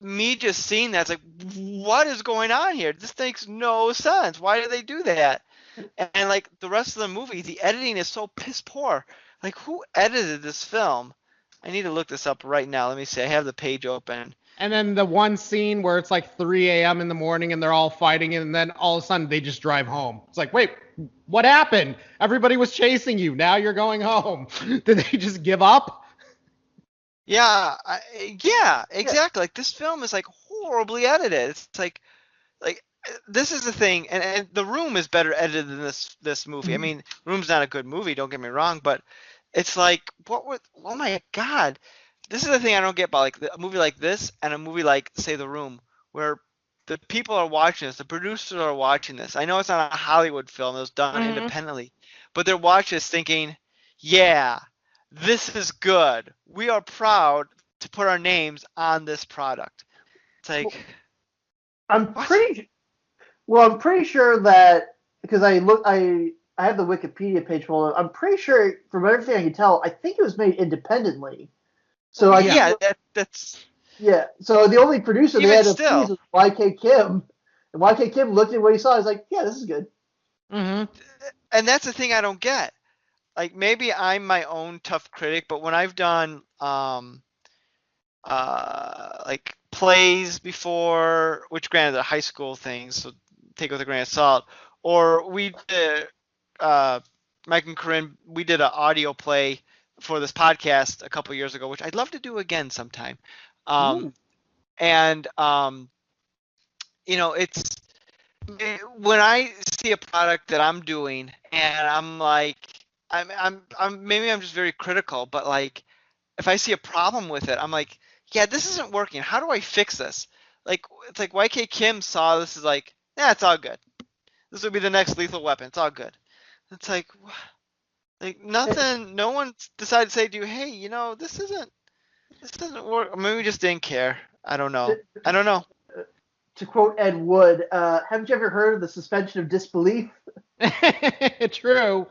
me just seeing that's like, what is going on here? This makes no sense. Why did they do that? And like the rest of the movie, the editing is so piss poor. Like, who edited this film? I need to look this up right now. Let me see. I have the page open. And then the one scene where it's like 3 a.m. in the morning and they're all fighting, and then all of a sudden they just drive home. It's like, wait, what happened? Everybody was chasing you. Now you're going home. Did they just give up? Yeah, yeah, exactly. Like this film is like horribly edited. It's like this is the thing, and The Room is better edited than this movie. I mean, Room's not a good movie, don't get me wrong, but it's like oh my God. This is the thing I don't get about like a movie like this and a movie like say The Room, where the people are watching this, the producers are watching this. I know it's not a Hollywood film, it was done independently, but they're watching this thinking, yeah, this is good. We are proud to put our names on this product. It's like I'm what? pretty sure that because I have the Wikipedia page full of. I'm pretty sure from everything I can tell, I think it was made independently. So That's yeah. So the only producer they even had to still. please was YK Kim, and YK Kim looked at what he saw. He's like, yeah, this is good. Mm-hmm. And that's the thing I don't get. Like maybe I'm my own tough critic, but when I've done like plays before, which granted are high school things, so take it with a grain of salt, or we did Mike and Corinne, we did an audio play for this podcast a couple years ago, which I'd love to do again sometime. And it's when I see a product that I'm doing and I'm like maybe I'm just very critical, but like if I see a problem with it, I'm like, yeah, this isn't working. How do I fix this? Like it's like YK Kim saw this is like, yeah, it's all good. This will be the next Lethal Weapon. It's all good. It's like nothing. No one decided to say to you, hey, this doesn't work. Maybe we just didn't care. I don't know. To quote Ed Wood, haven't you ever heard of the suspension of disbelief? True.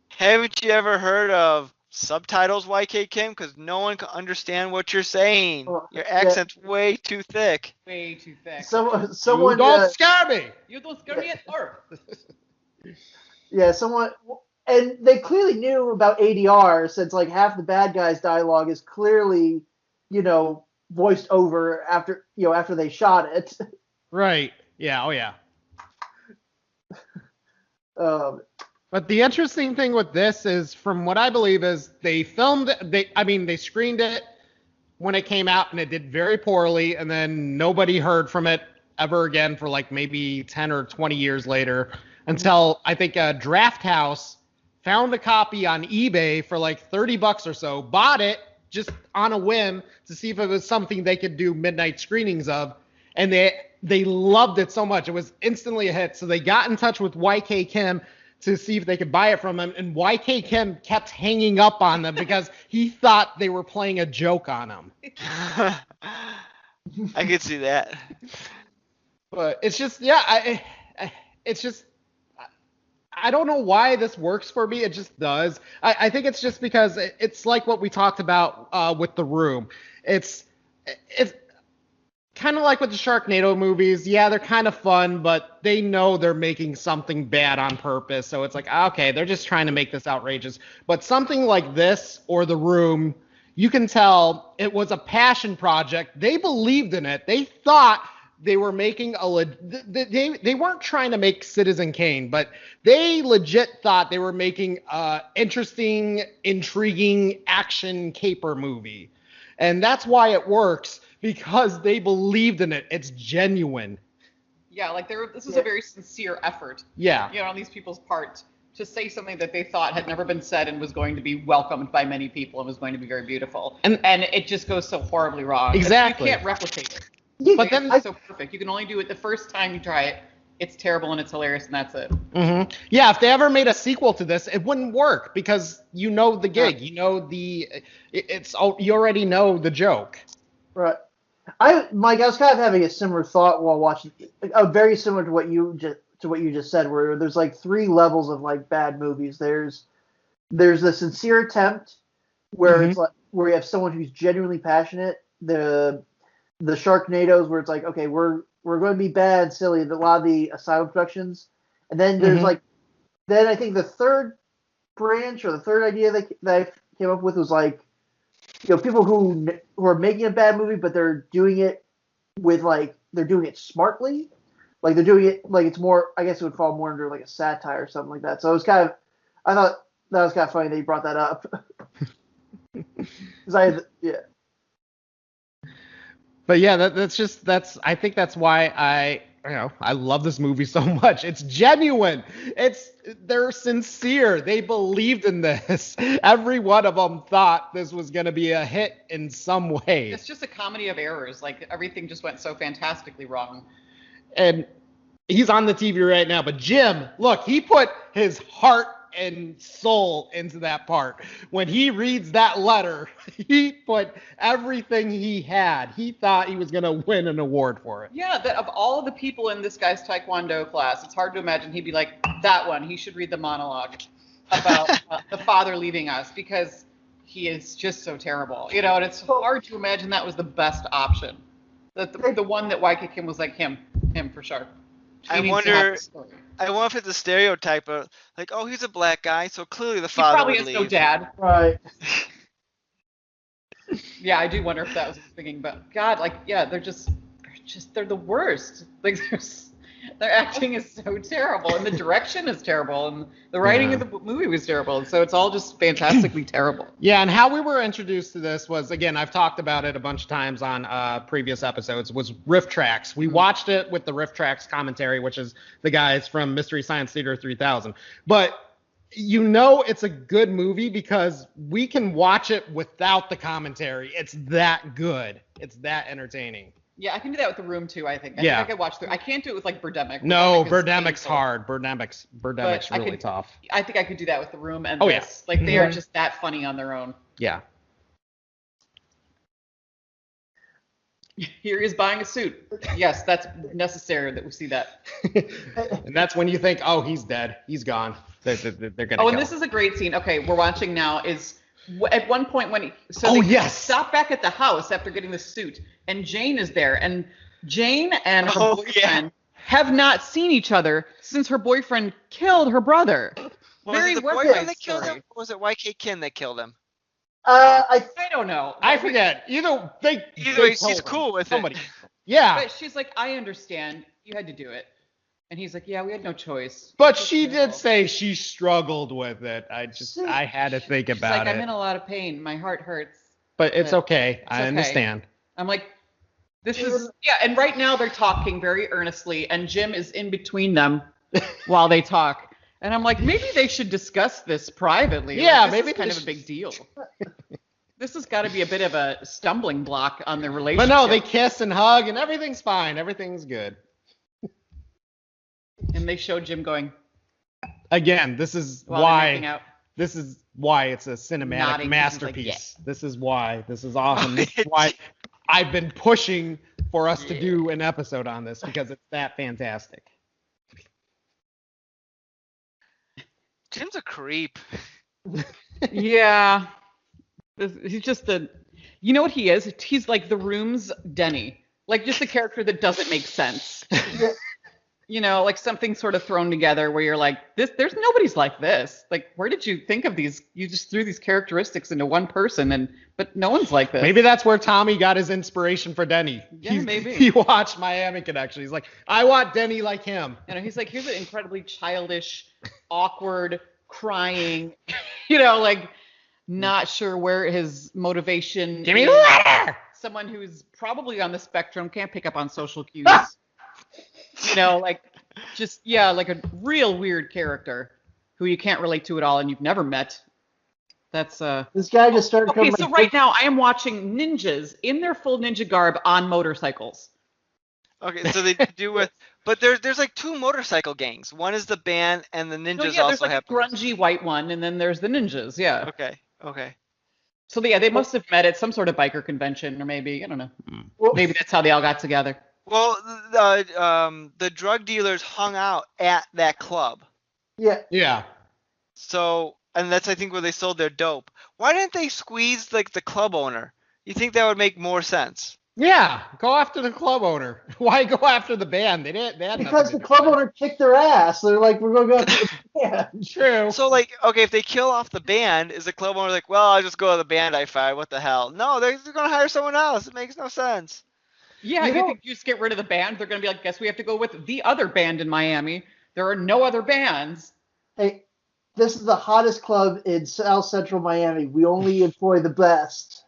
Haven't you ever heard of subtitles, YK Kim? Because no one can understand what you're saying. Your accent's way too thick. Way too thick. Someone You don't scare me. You don't scare me at all. Yeah, someone, and they clearly knew about ADR since like half the bad guys' dialogue is clearly, voiced over after they shot it. Right. Yeah. Oh yeah. But the interesting thing with this is, from what I believe, is they screened it when it came out and it did very poorly, and then nobody heard from it ever again for like maybe 10 or 20 years later, until I think Draft House found a copy on eBay for like $30 or so, bought it just on a whim to see if it was something they could do midnight screenings of, and they loved it so much. It was instantly a hit, so they got in touch with YK Kim to see if they could buy it from him, and YK Kim kept hanging up on them because he thought they were playing a joke on him. I could see that. But it's just, I don't know why this works for me. It just does. I think it's just because it's like what we talked about with The Room. It's kind of like with the Sharknado movies. Yeah, they're kind of fun, but they know they're making something bad on purpose. So it's like, okay, they're just trying to make this outrageous. But something like this or The Room, you can tell it was a passion project. They believed in it. They thought they were making they weren't trying to make Citizen Kane, but they legit thought they were making interesting, intriguing action caper movie. And that's why it works, because they believed in it. It's genuine. Yeah, like this was a very sincere effort. Yeah. On these people's part to say something that they thought had never been said and was going to be welcomed by many people and was going to be very beautiful. And it just goes so horribly wrong. Exactly. You can't replicate it. But then it's so perfect. You can only do it the first time you try it. It's terrible and it's hilarious, and that's it. Mm-hmm. Yeah, if they ever made a sequel to this, it wouldn't work, because you know the gig, you already know the joke. Right. Mike, I was kind of having a similar thought while watching, very similar to what you just said, where there's like three levels of like bad movies. There's the sincere attempt, where it's like where you have someone who's genuinely passionate. The Sharknadoes, where it's like, okay, we're going to be bad and silly. A lot of the asylum productions, and then there's then I think the third branch or the third idea that I came up with was like people who are making a bad movie, but they're doing it with they're doing it smartly. Like they're doing it like it's more. I guess it would fall more under like a satire or something like that. So it was I thought that was kind of funny that you brought that up. Yeah. But yeah, I think that's why I love this movie so much. It's genuine. They're sincere. They believed in this. Every one of them thought this was going to be a hit in some way. It's just a comedy of errors. Like everything just went so fantastically wrong. And he's on the TV right now, but Jim, look, he put his heart and soul into that part. When he reads that letter, he put everything he had. He thought he was going to win an award for it. Yeah, that of all the people in this guy's Taekwondo class, it's hard to imagine he'd be like, that one, he should read the monologue about the father leaving us because he is just so terrible. And it's hard to imagine that was the best option. The one that YK Kim was like him for sure. I wonder if it's a stereotype of like, oh, he's a black guy, so clearly the father would leave. He probably has no dad. Right. Yeah, I do wonder if that was his thinking, but God, they're the worst. Like their acting is so terrible, and the direction is terrible, and the writing of the movie was terrible. So it's all just fantastically terrible. Yeah, and how we were introduced to this was, again, I've talked about it a bunch of times on previous episodes, was Riff Tracks. We watched it with the Riff Tracks commentary, which is the guys from Mystery Science Theater 3000. But it's a good movie because we can watch it without the commentary. It's that good. It's that entertaining. Yeah, I can do that with The Room too, I think. I think I could watch through. I can't do it with like Birdemic. No, Birdemic's hard. Birdemic's really tough. I think I could do that with The Room and this. Yeah. Like they are just that funny on their own. Yeah. Here he is buying a suit. Yes, that's necessary that we see that. And that's when you think, oh, he's dead. He's gone. They're gonna. Oh, and this is a great scene. Okay, we're watching now is at one point when they stop back at the house after getting the suit, and Jane is there, and Jane and her boyfriend have not seen each other since her boyfriend killed her brother. Was it the boyfriend that killed him, or was it YK Kim that killed him? I don't know. I forget. Either way, she's cool with somebody. it. Yeah. But she's like, I understand. You had to do it. And he's like, yeah, we had no choice. But she did say she struggled with it. I had to think about it. She's like, I'm in a lot of pain. My heart hurts. But it's okay. I understand. I'm like, and right now they're talking very earnestly, and Jim is in between them while they talk. And I'm like, maybe they should discuss this privately. Yeah, like, maybe it's kind of a big deal. This has got to be a bit of a stumbling block on their relationship. But no, they kiss and hug, and everything's fine. Everything's good. And they show Jim going. Again, this is why it's a cinematic masterpiece. Like, This is why. This is awesome. This is why I've been pushing for us to do an episode on this, because it's that fantastic. Jim's a creep. Yeah. He's just you know what he is? He's like The Room's Denny. Like just a character that doesn't make sense. Like something sort of thrown together where you're like, there's nobody's like this. Like, where did you think of these? You just threw these characteristics into one person, but no one's like this. Maybe that's where Tommy got his inspiration for Denny. Yeah, maybe. He watched Miami Connection. He's like, I want Denny like him. He's like, here's an incredibly childish, awkward, crying, like not sure where his motivation. Give me the letter. Someone who's probably on the spectrum, can't pick up on social cues. Like a real weird character who you can't relate to at all and you've never met. That's this guy just started coming. Okay, so right now I am watching ninjas in their full ninja garb on motorcycles. Okay, so they do with, but there's like two motorcycle gangs. One is the band, and the ninjas also have a grungy white one, and then there's the ninjas. Yeah. Okay. So they must have met at some sort of biker convention, or maybe I don't know. Well, maybe that's how they all got together. Well, the drug dealers hung out at that club. Yeah. Yeah. So, and that's I think where they sold their dope. Why didn't they squeeze like the club owner? You think that would make more sense? Yeah, go after the club owner. Why go after the band? They had nothing Because to the do club with it. owner kicked their ass. They're like, we're going to go after the band. True. So like, okay, if they kill off the band, is the club owner like, well, I'll just go to the band I fired. What the hell? No, they're gonna hire someone else. It makes no sense. Yeah, You you know- think you just get rid of the band? They're going to be like, guess we have to go with the other band in Miami. There are no other bands. Hey, this is the hottest club in South Central Miami. We only employ the best.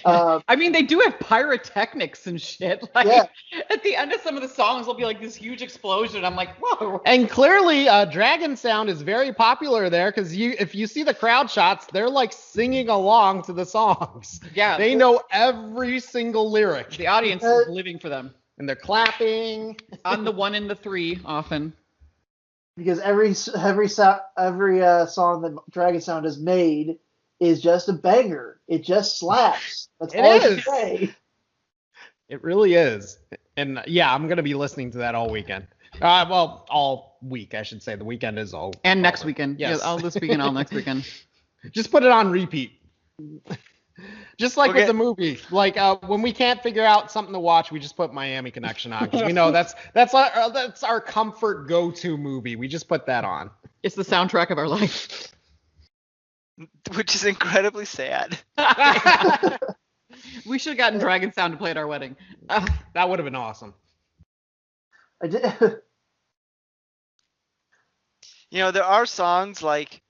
I mean, they do have pyrotechnics and shit. Like, Yeah. at the end of some of the songs, will be like this huge explosion. I'm like, whoa. And clearly, Dragon Sound is very popular there because if you see the crowd shots, they're like singing along to the songs. Yeah. They know every single lyric, The audience is living for them. and they're clapping. On the 1 and the 3, often. Because every song that Dragon Sound has made is just a banger. It just slaps. That's It all I can is. say. It really is. And yeah, I'm gonna be listening to that all weekend. Well, all week, I should say. The weekend is all. And next all weekend. Yes. Yeah, all this weekend, all next weekend. Just put it on repeat. Just like Okay. with the movie, like when we can't figure out something to watch, we just put Miami Connection on because we know that's our comfort go-to movie. We just put that on. It's the soundtrack of our life. Which is incredibly sad. We should have gotten Dragon Sound to play at our wedding. That would have been awesome. I did. You know, there are songs like,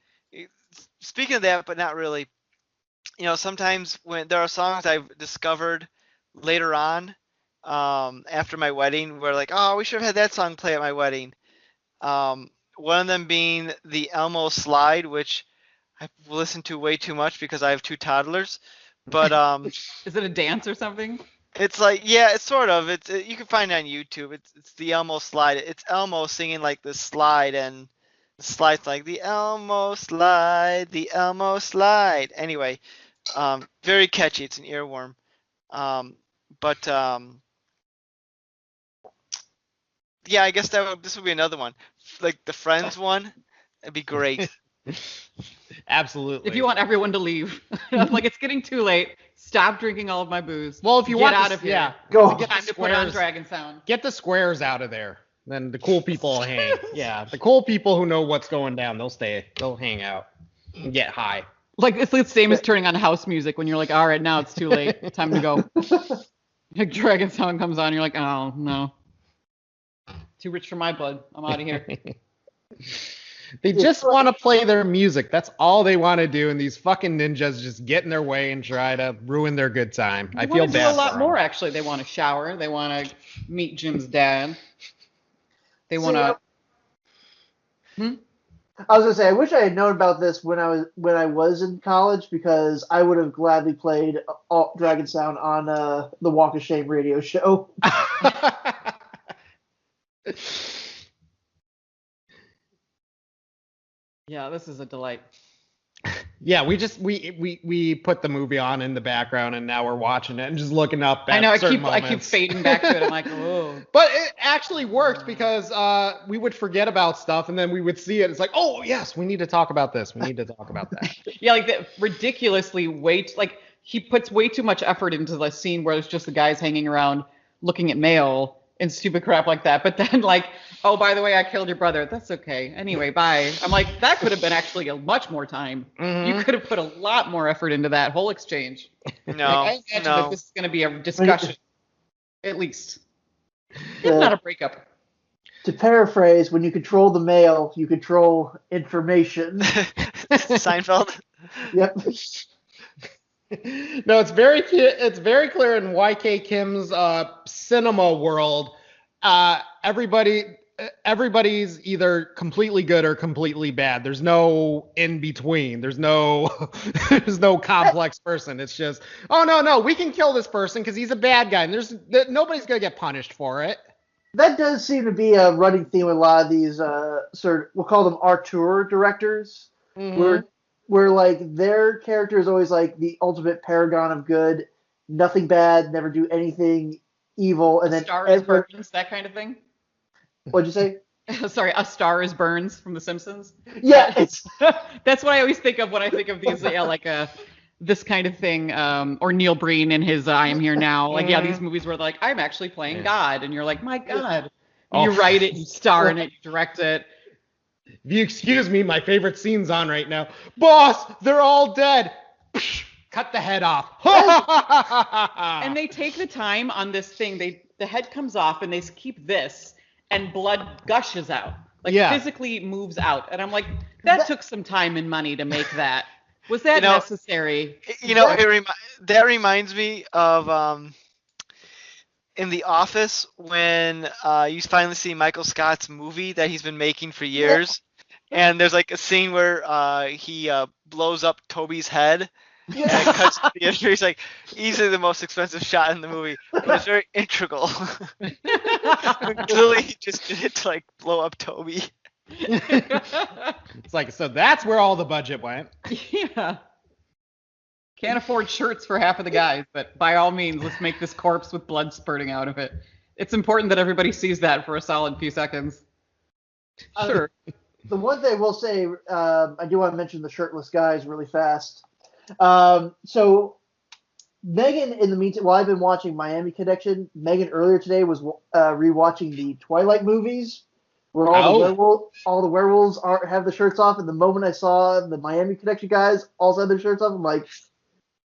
speaking of that, but not really. You know, sometimes when there are songs I've discovered later on, after my wedding, where like, oh, we should have had that song play at my wedding. One of them being the Elmo Slide, which I've listened to way too much because I have 2 toddlers. But Is it a dance or something? it's like, yeah, it's sort of. You can find it on YouTube. It's the Elmo Slide. It's Elmo singing like this slide, and the slide's like the Elmo Slide, the Elmo Slide. Anyway, very catchy. It's an earworm. But yeah, I guess this would be another one, like the Friends one. That'd be great. Absolutely. If you want everyone to leave. I'm like, it's getting too late. Stop drinking all of my booze. well, if you Get want out to, of here. yeah, Go. get Time the to put on squares, Dragon Sound. get the squares out of there. Then the cool people will hang. Yeah, the cool people who know what's going down, they'll stay. They'll hang out and get high. Like, it's the same as turning on house music when you're like, all right, now it's too late. Time to go. Like, Dragon Sound comes on, you're like, oh, no. Too rich for my blood. I'm out of here. They just want to play their music. That's all they want to do, and these fucking ninjas just get in their way and try to ruin their good time. I They feel want to bad do a lot for 'em. more, actually. They want to shower. They want to meet Jim's dad. They want to... I was gonna say, I wish I had known about this when I was in college, because I would have gladly played Dragon Sound on the Walk of Shame radio show. Yeah, this is a delight. Yeah, we put the movie on in the background, and now we're watching it and just looking up. At I know. I certain keep moments. fading back to it. I'm like, oh. But it actually worked because we would forget about stuff, and then we would see it. It's like, oh yes, we need to talk about this. We need to talk about that. Yeah, like the ridiculously like he puts way too much effort into the scene where it's just the guys hanging around looking at mail and stupid crap like that. But then like, oh, by the way, I killed your brother. That's okay. Anyway, bye. I'm like, that could have been actually a much more time. You could have put a lot more effort into that whole exchange. No, Like, I imagine that no. this is going to be a discussion, at least, if not a breakup. To paraphrase, when you control the mail, you control information. Seinfeld. Yep. No, it's very clear in YK Kim's cinema world. Everybody's either completely good or completely bad. There's no in between. There's no complex person. It's just, oh no, we can kill this person because he's a bad guy, and nobody's gonna get punished for it. That does seem to be a running theme with a lot of these we'll call them auteur directors, where like their character is always like the ultimate paragon of good, nothing bad, never do anything evil, and then Star is Burns, that kind of thing. What'd you say? Sorry, A Star is Burns from The Simpsons. Yeah, it's That's what I always think of when I think of these, like this kind of thing, or Neil Breen in his I Am Here Now. Like, yeah, these movies where they're like, I'm actually playing God, and you're like, my God. You write it, you star in it, you direct it. If you excuse me, my favorite scene's on right now. Boss, they're all dead. Cut the head off. And they take the time on this thing. The head comes off, and they keep this, and blood gushes out. Like, physically moves out. And I'm like, that took some time and money to make that. Was that necessary? That reminds me of in The Office when you finally see Michael Scott's movie that he's been making for years, and there's like a scene where he blows up Toby's head. And it cuts to the intro. He's like, easily the most expensive shot in the movie, but it's very integral. Clearly, he just did it to like blow up Toby. It's like, so that's where all the budget went. Yeah. Can't afford shirts for half of the guys, but by all means, let's make this corpse with blood spurting out of it. It's important that everybody sees that for a solid few seconds. Sure. The one thing I will say, I do want to mention the shirtless guys really fast. So Megan, in the meantime, while I've been watching Miami Connection, Megan earlier today was rewatching the Twilight movies, where all the werewolves have the shirts off. And the moment I saw the Miami Connection guys also had their shirts off, I'm like,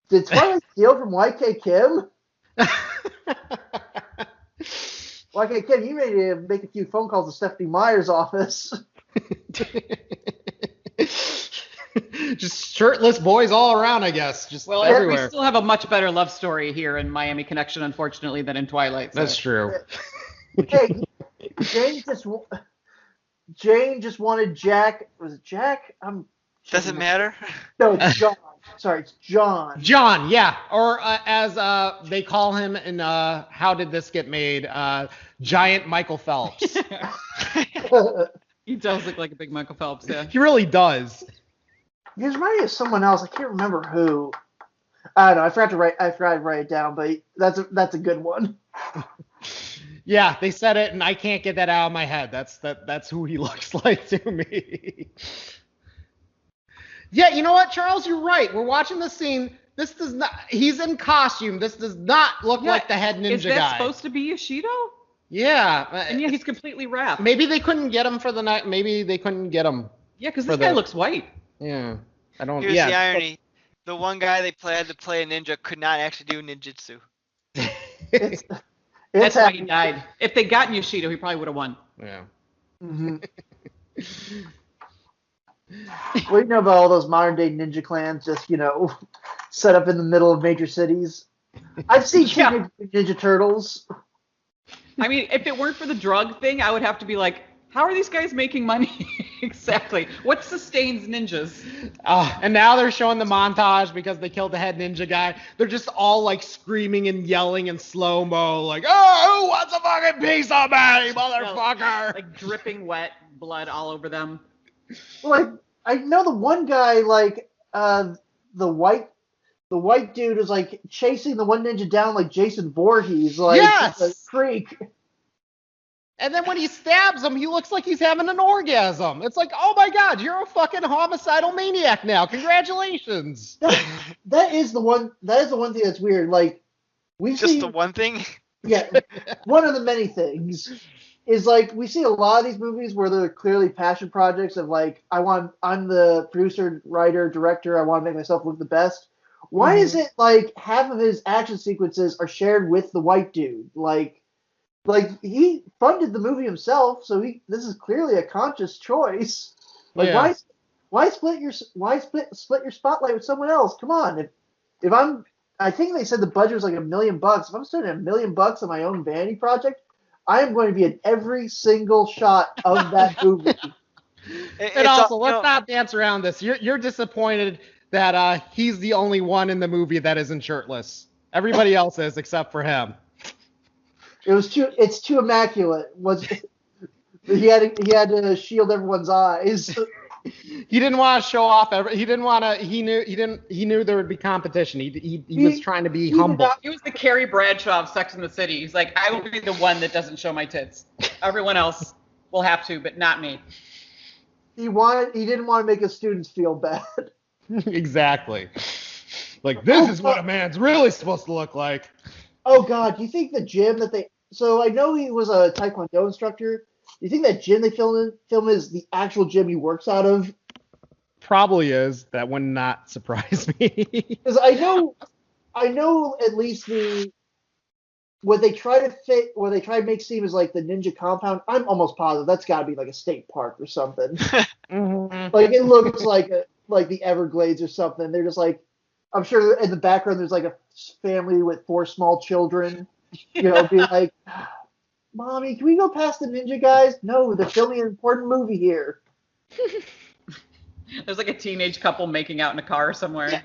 did Twilight steal from YK Kim? YK Kim, you ready to make a few phone calls to Stephanie Meyer's office? Just shirtless boys all around, I guess. Just everywhere. We still have a much better love story here in Miami Connection, unfortunately, than in Twilight. So. That's true. Hey, Jane just wanted Jack. Was it Jack? Does it matter? No, it's John. Sorry, it's John. John, yeah. Or as they call him in How Did This Get Made? Giant Michael Phelps. He does look like a big Michael Phelps, yeah. He really does. He's reminding me of someone else. I can't remember who. I don't know. I forgot to write it down, but that's a good one. Yeah, they said it, and I can't get that out of my head. That's who he looks like to me. Yeah, you know what, Charles? You're right. We're watching the scene. This does not. He's in costume. This does not look like the head ninja guy. Is that supposed to be Yoshido? Yeah. And yeah, he's completely wrapped. Maybe they couldn't get him for the night. Maybe they couldn't get him. Yeah, because this guy looks white. Yeah. Here's the irony. The one guy they had to play a ninja could not actually do ninjutsu. That's why he died. If they got Yoshido, he probably would have won. Yeah. Mm-hmm. What do you know about all those modern day ninja clans just, set up in the middle of major cities? I've seen Ninja Turtles. I mean, if it weren't for the drug thing, I would have to be like, how are these guys making money? Exactly. What sustains ninjas? And now they're showing the montage because they killed the head ninja guy. They're just all like screaming and yelling in slow-mo, like, oh, who wants a fucking piece of me, motherfucker? Like dripping wet blood all over them. Like, I know the one guy, like, the white dude is like chasing the one ninja down like Jason Voorhees, like a creek. And then when he stabs him, he looks like he's having an orgasm. It's like, oh my God, you're a fucking homicidal maniac now. Congratulations. That is the one thing that's weird. Like, the one thing? Yeah, one of the many things is like we see a lot of these movies where they're clearly passion projects of like I'm the producer, writer, director. I want to make myself look the best. Why is it like half of his action sequences are shared with the white dude? Like he funded the movie himself, so this is clearly a conscious choice. Like why split your spotlight with someone else? Come on, I think they said the budget was like $1 million. If I'm spending $1 million on my own vanity project, I am going to be in every single shot of that movie. And also, let's not dance around this. You're disappointed that he's the only one in the movie that isn't shirtless. Everybody else is except for him. It's too immaculate. He had to shield everyone's eyes. He didn't want to show off. He knew there would be competition. He was trying to be humble. He was the Carrie Bradshaw of Sex and the City. He's like, I will be the one that doesn't show my tits. Everyone else will have to, but not me. He didn't want to make his students feel bad. Exactly. Like, this is what a man's really supposed to look like. Oh God, do you think the gym that they? So I know he was a Taekwondo instructor. Do you think that gym they film is the actual gym he works out of? Probably is. That would not surprise me. Because I know at least what they try to make seem as like the ninja compound. I'm almost positive that's got to be like a state park or something. Mm-hmm. Like it looks like the Everglades or something. They're just like, I'm sure in the background there's like a family with 4 small children, being like, "Mommy, can we go past the ninja guys?" No, they're filming an important movie here. There's like a teenage couple making out in a car somewhere.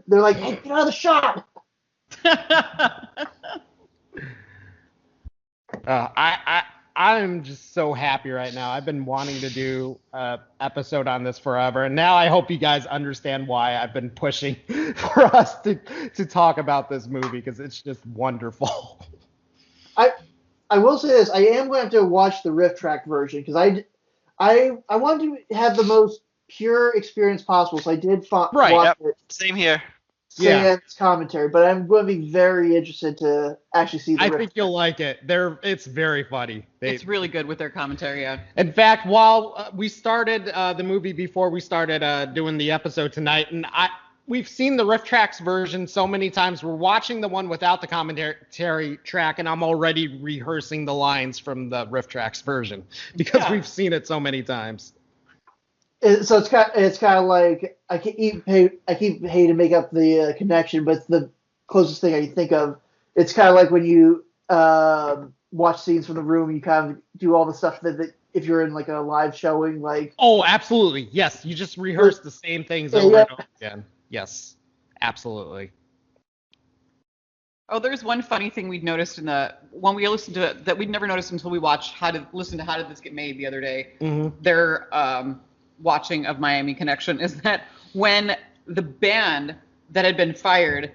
They're like, "Hey, get out of the shot." I'm just so happy right now. I've been wanting to do an episode on this forever, and now I hope you guys understand why I've been pushing for us to talk about this movie, because it's just wonderful. I will say this: I am going to have to watch the riff track version because I want to have the most pure experience possible. So I did Right, watch Yep. it. Same here. Sans commentary, but I'm going to be very interested to actually see the I riff. think you'll like it. It's very funny. It's really good with their commentary, yeah. In fact, while we started the movie before we started doing the episode tonight, and we've seen the riff tracks version so many times. We're watching the one without the commentary track, and I'm already rehearsing the lines from the riff tracks version because we've seen it so many times. So it's kind of like I keep hating to make up the connection, but it's the closest thing I can think of. It's kind of like when you watch scenes from The Room, you kind of do all the stuff that if you're in like a live showing, like. Oh, absolutely, yes. You just rehearse the same things over and over again. Yes, absolutely. Oh, there's one funny thing we'd noticed when we listened to it that we'd never noticed until we watched How Did This Get Made the other day. Mm-hmm. Their watching of Miami Connection is that when the band that had been fired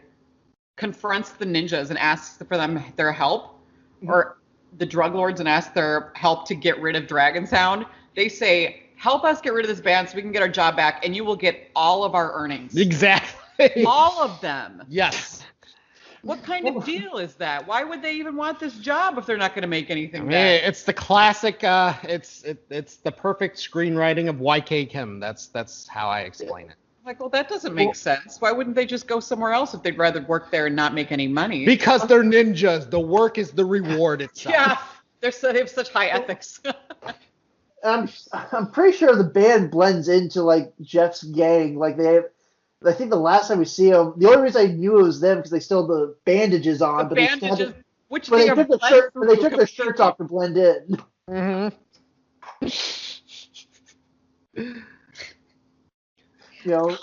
confronts the ninjas and asks for their help, or the drug lords and asks their help to get rid of Dragon Sound, they say, "Help us get rid of this band so we can get our job back, and you will get all of our earnings." Exactly. All of them. Yes. What kind of deal is that? Why would they even want this job if they're not going to make anything back? It's the classic. It's the perfect screenwriting of YK Kim. That's how I explain it. Like, well, that doesn't make sense. Why wouldn't they just go somewhere else if they'd rather work there and not make any money? Because they're ninjas. The work is the reward itself. Yeah, they have such high ethics. I'm pretty sure the band blends into like Jeff's gang. Like they have. I think the last time we see them, the only reason I knew it was them because they still had the bandages on. The bandages, which they took their shirts off to blend in. Mm-hmm.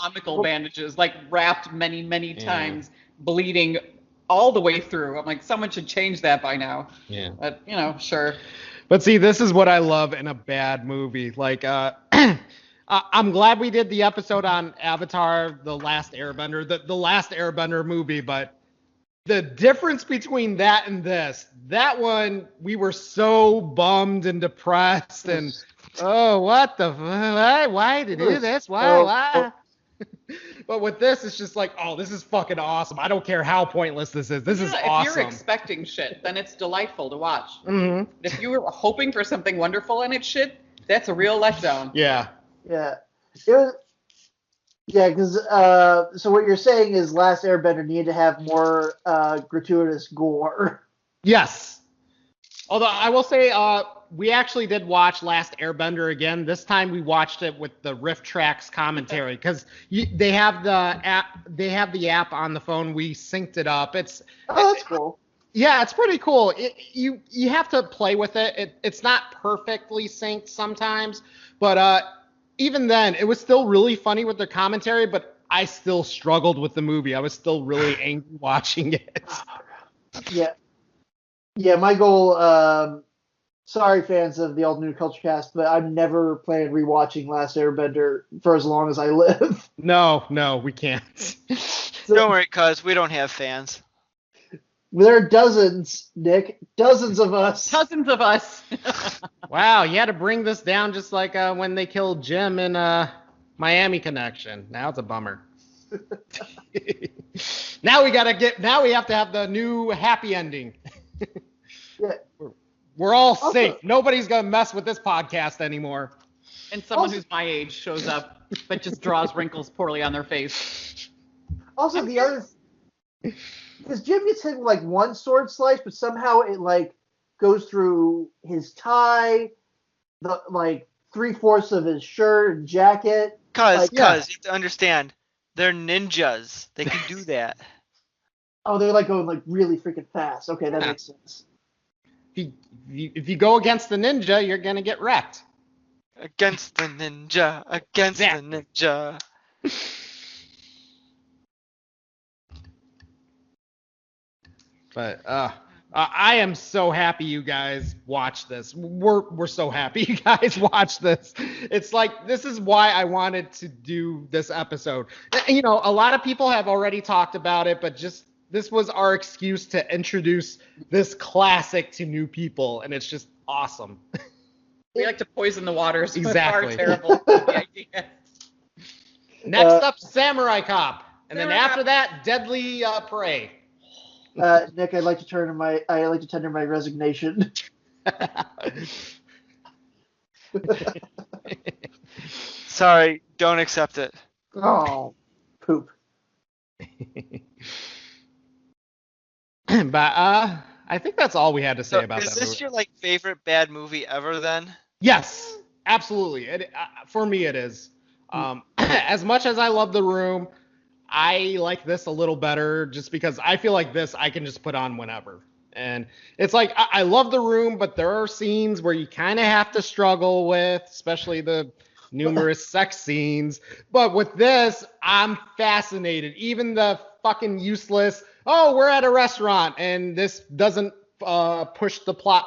Comical bandages, like wrapped many times, bleeding all the way through. I'm like, someone should change that by now. Yeah. But sure. But see, this is what I love in a bad movie. Like, I'm glad we did the episode on Avatar: The Last Airbender, the Last Airbender movie, but the difference between that and this, that one, we were so bummed and depressed and, oh, what the, why did you do this? Why? But with this, it's just like, oh, this is fucking awesome. I don't care how pointless this is. This is awesome. If you're expecting shit, then it's delightful to watch. Mm-hmm. If you were hoping for something wonderful and it's shit, that's a real letdown. Yeah. Yeah. Because so what you're saying is Last Airbender needed to have more gratuitous gore. Yes. Although I will say, we actually did watch Last Airbender again. This time we watched it with the Riff Tracks commentary because they have the app on the phone. We synced it up. That's cool. Yeah, it's pretty cool. You have to play with it. It's not perfectly synced sometimes, but even then, it was still really funny with the commentary, but I still struggled with the movie. I was still really angry watching it. Yeah. Yeah, my goal, sorry fans of the All New Culture Cast, but I'm never planning rewatching Last Airbender for as long as I live. No, we can't. Don't worry, cuz we don't have fans. There are dozens, Nick. Dozens of us. Dozens of us. Wow, you had to bring this down just like when they killed Jim in Miami Connection. Now it's a bummer. Now we have to have the new happy ending. Yeah. We're all Also- safe. Nobody's going to mess with this podcast anymore. And someone Also- who's my age shows up, but just draws wrinkles poorly on their face. Also, the other, because Jim gets hit with like one sword slice, but somehow it like goes through his tie, the like 3/4 of his shirt and jacket. Cause Yeah. you have to understand, they're ninjas. They can do that. Oh, they're like going like really freaking fast. Okay, that makes sense. If you go against the ninja, you're going to get wrecked. Against the ninja. Against the ninja. But I am so happy you guys watch this. We're so happy you guys watch this. It's like, this is why I wanted to do this episode. You know, a lot of people have already talked about it, but just this was our excuse to introduce this classic to new people, and it's just awesome. We like to poison the waters with Exactly. our terrible ideas. Next up, Samurai Cop, and then Samurai after Cop. that, Deadly Prey. Nick, I'd like to tender my resignation. Sorry, don't accept it. Oh, poop. But I think that's all we had to say So about is that this movie. your like favorite bad movie ever then? Yes, absolutely. For me, it is. As much as I love The Room, I like this a little better just because I feel like this I can just put on whenever. And it's like, I love The Room, but there are scenes where you kind of have to struggle with, especially the numerous sex scenes. But with this, I'm fascinated. Even the fucking useless, oh, we're at a restaurant, and this doesn't push the plot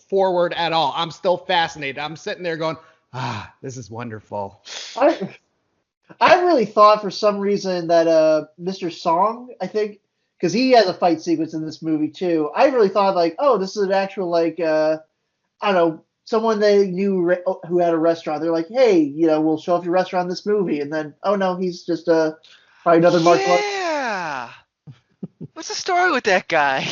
forward at all. I'm still fascinated. I'm sitting there going, this is wonderful. I really thought for some reason that Mr. Song, I think, because he has a fight sequence in this movie too. I really thought like, oh, this is an actual like, I don't know, someone they knew who had a restaurant. They're like, hey, you know, we'll show off your restaurant in this movie, and then oh no, he's just probably another martial artist. Yeah. What's the story with that guy?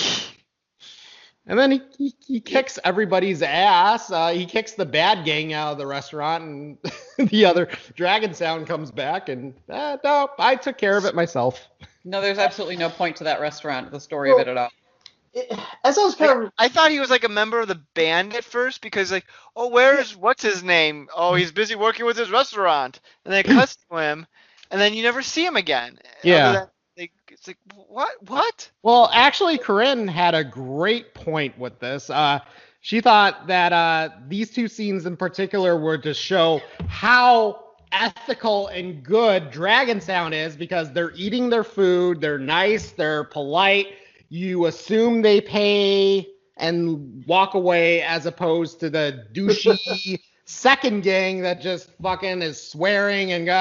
And then he kicks everybody's ass. He kicks the bad gang out of the restaurant, and the other Dragon Sound comes back, and no, I took care of it myself. No, there's absolutely no point to that restaurant, the story of it at all. As I was kind of I thought he was like a member of the band at first because like, oh, what's his name? Oh, he's busy working with his restaurant. And then it cuts to him, and then you never see him again. Yeah. Other than, it's like, what? Well, actually, Corinne had a great point with this. She thought that these two scenes in particular were to show how ethical and good Dragon Sound is, because they're eating their food, they're nice, they're polite. You assume they pay and walk away, as opposed to the douchey second gang that just fucking is swearing and go,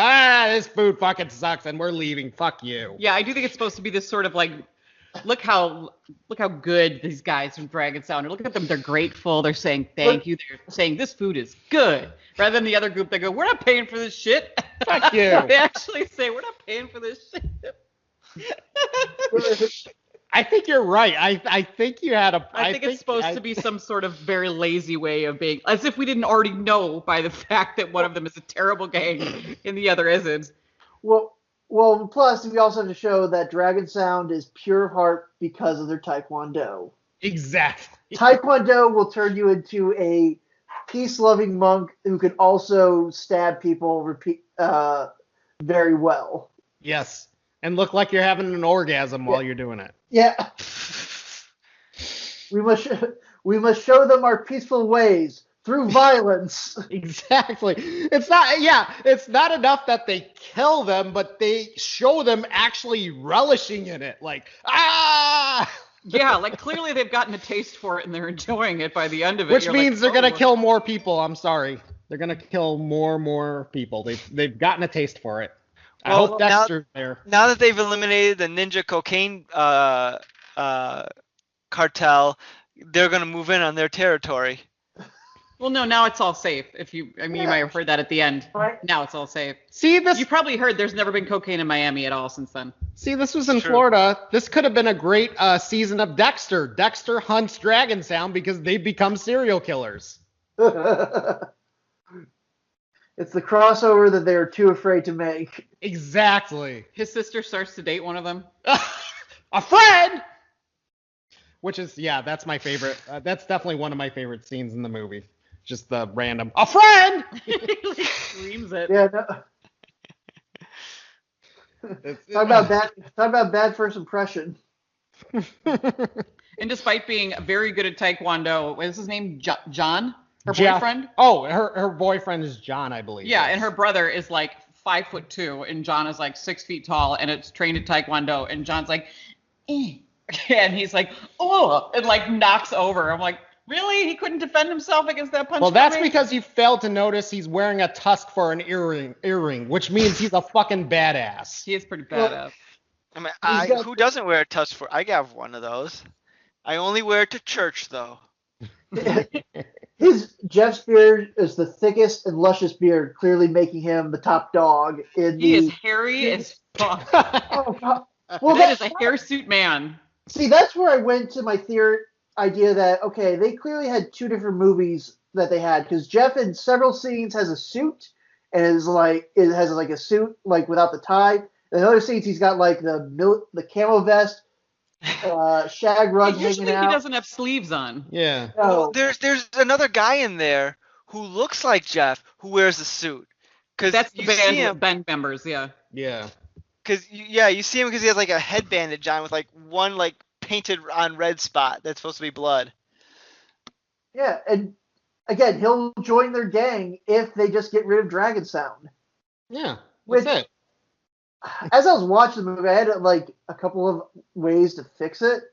this food fucking sucks and we're leaving. Fuck you. Yeah, I do think it's supposed to be this sort of like, look how good these guys from Dragon Sound are. Look at them, they're grateful. They're saying thank you. They're saying this food is good. Rather than the other group that go, we're not paying for this shit. Fuck you. They actually say, we're not paying for this shit. I think you're right. I think you had a. I think it's supposed to be some sort of very lazy way of being, as if we didn't already know by the fact that one of them is a terrible gang and the other isn't. well, plus we also have to show that Dragon Sound is pure of heart because of their Taekwondo. Exactly. Taekwondo will turn you into a peace-loving monk who can also stab people very well. Yes. And look like you're having an orgasm while you're doing it. Yeah. We must show them our peaceful ways through violence. Exactly. It's not enough that they kill them, but they show them actually relishing in it. Like, Yeah, like clearly they've gotten a taste for it and they're enjoying it by the end of it. Which You're means like, they're going to "Oh." kill more people. I'm sorry. They're going to kill more people. They've gotten a taste for it. I Well, hope Dexter's there. Now that they've eliminated the ninja cocaine cartel, they're gonna move in on their territory. Well, no, now it's all safe. You might have heard that at the end. Right. Now it's all safe. See this? You probably heard there's never been cocaine in Miami at all since then. See, this was in True. Florida. This could have been a great season of Dexter. Dexter hunts Dragon Sound because they become serial killers. It's the crossover that they're too afraid to make. Exactly. His sister starts to date one of them. A friend. Which is, that's my favorite. That's definitely one of my favorite scenes in the movie. Just the random, a friend! He like screams it. Yeah, no. Talk about bad first impression. And despite being very good at Taekwondo, what is his name? John? Her Jeff. boyfriend? Oh, her boyfriend is John, I believe. Yeah, yes. and her brother is like 5'2", and John is like 6 feet tall, and it's trained at Taekwondo, and John's like, and he's like, oh, and like knocks over. I'm like, really? He couldn't defend himself against that punch? Well, that's coming? because you failed to notice he's wearing a tusk for an earring, which means he's a fucking badass. He is pretty badass. I mean, who doesn't wear a tusk for? I have one of those. I only wear it to church, though. Jeff's beard is the thickest and luscious beard, clearly making him the top dog in He is hairy as fuck. Oh, God. Well, That is a hirsute man. See, that's where I went to my theory idea that, okay, they clearly had two different movies that they had, because Jeff in several scenes has a suit, and it has like a suit like without the tie. And in other scenes, he's got like the camo vest, shag rug hanging Usually out. he doesn't have sleeves on. Yeah. No. There's another guy in there who looks like Jeff who wears a suit. That's the you see him, band members, yeah. Yeah. you see him because he has like a head bandage on with like one like painted on red spot that's supposed to be blood. Yeah, and again, he'll join their gang if they just get rid of Dragon Sound. Yeah. Which- That's it. As I was watching the movie, I had like a couple of ways to fix it.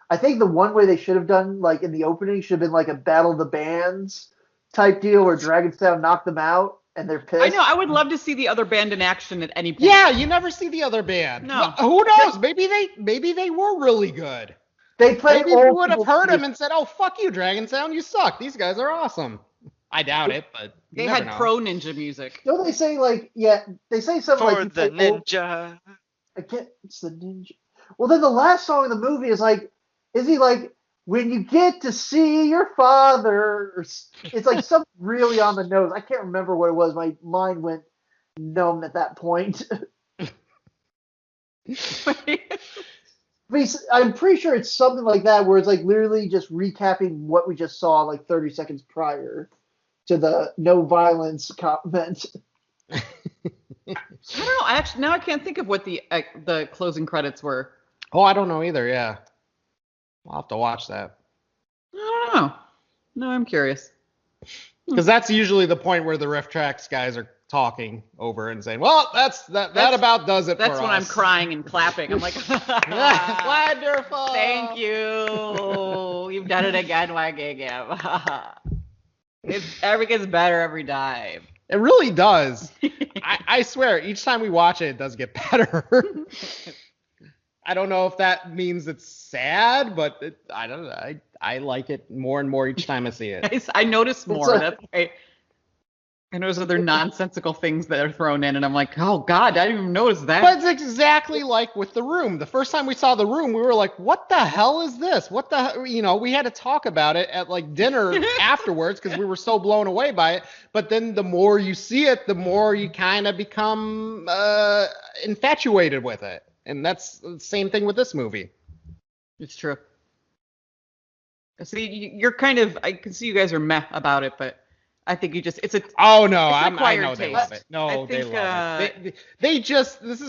I think the one way they should have done, like in the opening, should have been like a Battle of the Bands type deal where Dragon Sound knocked them out and they're pissed. I know, I would love to see the other band in action at any point. Yeah, you never see the other band. No. Who knows? Maybe they were really good. They played Maybe we old would have people heard him music. and said, "Oh, fuck you, Dragon Sound, you suck. These guys are awesome." I doubt it, but you They never had know. pro ninja music. Don't they say like, yeah, they say something For like you the play old- ninja. I can't, it's the ninja. Well, then the last song in the movie is like, is he like, when you get to see your father? Or it's like something really on the nose. I can't remember what it was. My mind went numb at that point. But I'm pretty sure it's something like that where it's like literally just recapping what we just saw like 30 seconds prior to the no violence comment. I don't know. Actually, now I can't think of what the closing credits were. Oh, I don't know either. Yeah, I'll have to watch that I don't know. No, I'm curious. because that's usually the point where the riff tracks guys are talking over and saying, "Well, that about does it for us." That's when I'm crying and clapping. I'm like, Wonderful. thank you. You've done it again, Wagigam. It gets better every time. It really does. I swear, each time we watch it, it does get better. I don't know if that means it's sad, but I don't know. I like it more and more each time I see it. I notice more. a- That's why I notice other nonsensical things that are thrown in, and I'm like, oh God, I didn't even notice that. But it's exactly like with The Room. The first time we saw The Room, we were like, what the hell is this? What the, we had to talk about it at like dinner afterwards because we were so blown away by it. But then the more you see it, the more you kind of become infatuated with it. And that's the same thing with this movie. It's true. See, you're kind of, I can see you guys are meh about it, but I think it's a, Oh no, It's an I acquired know they taste. love it. No, I they think, love it. They just this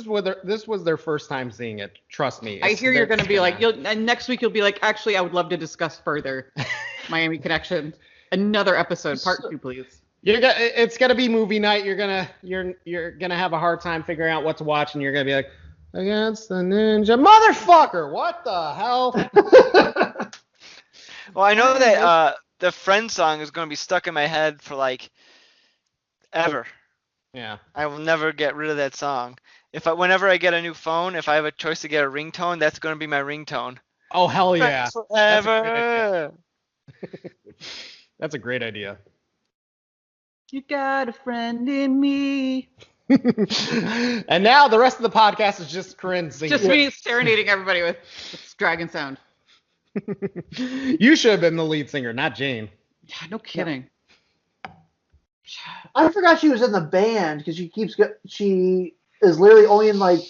was their first time seeing it. Trust me. I hear you're going to be like, and next week you'll be like, actually, I would love to discuss further Miami Connection. Another episode, part 2, please. It's gonna be movie night. You're gonna have a hard time figuring out what to watch, and you're gonna be like, against the ninja, motherfucker. What the hell? Well, I know that the Friend song is going to be stuck in my head for like ever. Yeah. I will never get rid of that song. Whenever I get a new phone, if I have a choice to get a ringtone, that's going to be my ringtone. Oh hell yeah. Friends forever. That's a great idea. You got a friend in me. And now the rest of the podcast is just Corinne singing. Just me serenading everybody with dragon sound. You should have been the lead singer, not Jane. Yeah, no kidding. I forgot she was in the band because she is literally only in like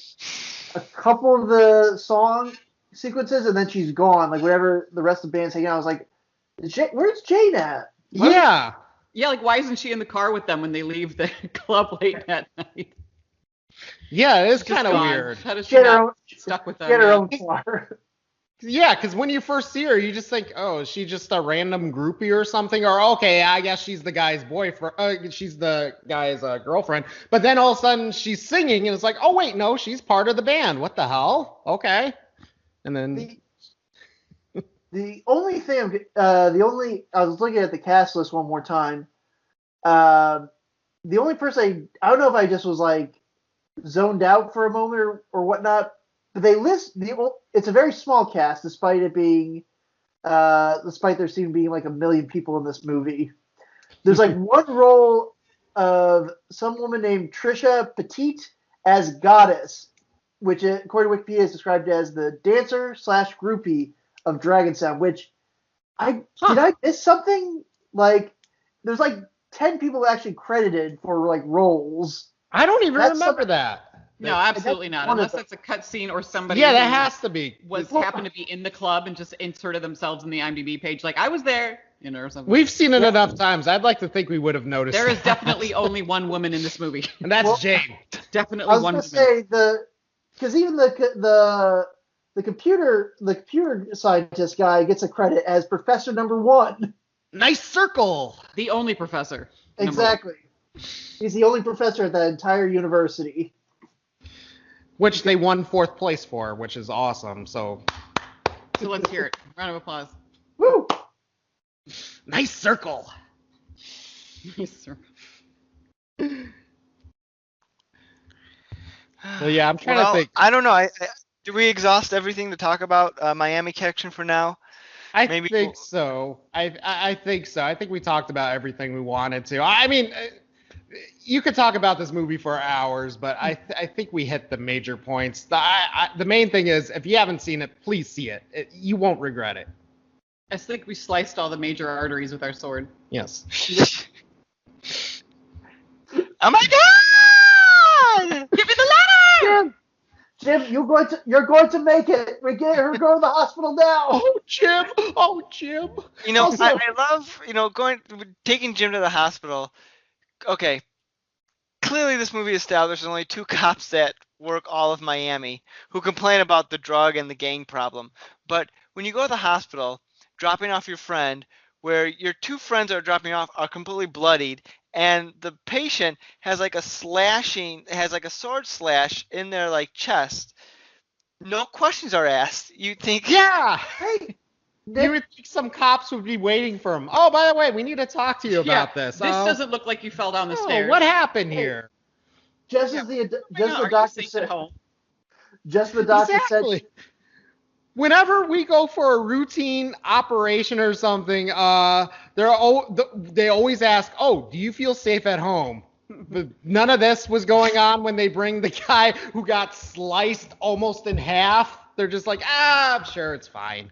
a couple of the song sequences and then she's gone. Like whenever the rest of the band's hanging out, I was like, where's Jane at? What? Yeah. Yeah, like why isn't she in the car with them when they leave the club late at night? Yeah, it is Just kind of gone. weird. How does she She had her not own, stuck with them? she had her Yeah. own car. Yeah, because when you first see her, you just think, oh, is she just a random groupie or something? Or, okay, I guess she's the guy's boyfriend. She's the guy's girlfriend. But then all of a sudden she's singing, and it's like, oh, wait, no, she's part of the band. What the hell? Okay. And then... The only thing, I was looking at the cast list one more time. The only person I don't know if I just was like zoned out for a moment or whatnot, but they list it's a very small cast despite it being, despite there seeming being like 1 million people in this movie. There's like one role of some woman named Trisha Petite as Goddess, which according to Wikipedia is described as the dancer / groupie of Dragon Sound, which did I miss something? Like there's like 10 people actually credited for like roles. I don't even remember that. No, absolutely not. Unless that's a cutscene or somebody. Yeah, that has to be. Happened to be in the club and just inserted themselves in the IMDb page. Like I was there, or something. We've seen it enough times. I'd like to think we would have noticed. There is definitely only one woman in this movie, and that's Jane. Definitely one woman. I was gonna say because even the computer scientist guy gets a credit as Professor Number 1. Nice circle. The only professor. Exactly. He's the only professor at the entire university. Which they won 4th place for, which is awesome. So let's hear it. Round of applause. Woo! Nice circle. Nice circle. Well, yeah, I'm trying to think. I don't know. Did we exhaust everything to talk about Miami Connection for now? I think so. I think so. I think we talked about everything we wanted to. I mean, you could talk about this movie for hours, but I think we hit the major points. The main thing is, if you haven't seen it, please see it. You won't regret it. I think we sliced all the major arteries with our sword. Yes. Oh my God! Give me the ladder! Jim, you're going to make it. We're going to the hospital now. Oh, Jim. Oh, Jim. You know, I love, taking Jim to the hospital. Okay. Clearly this movie establishes only 2 cops that work all of Miami who complain about the drug and the gang problem. But when you go to the hospital, dropping off your friend, where your 2 friends are dropping off are completely bloodied, and the patient has like a sword slash in their like chest. No questions are asked. You think, yeah, hey, you would think some cops would be waiting for him. Oh, by the way, we need to talk to you about this. This doesn't look like you fell down the stairs. What happened here? Just as the doctor said. Just the doctor said. Whenever we go for a routine operation or something, they always ask, "Oh, do you feel safe at home?" But none of this was going on when they bring the guy who got sliced almost in half. They're just like, I'm sure it's fine.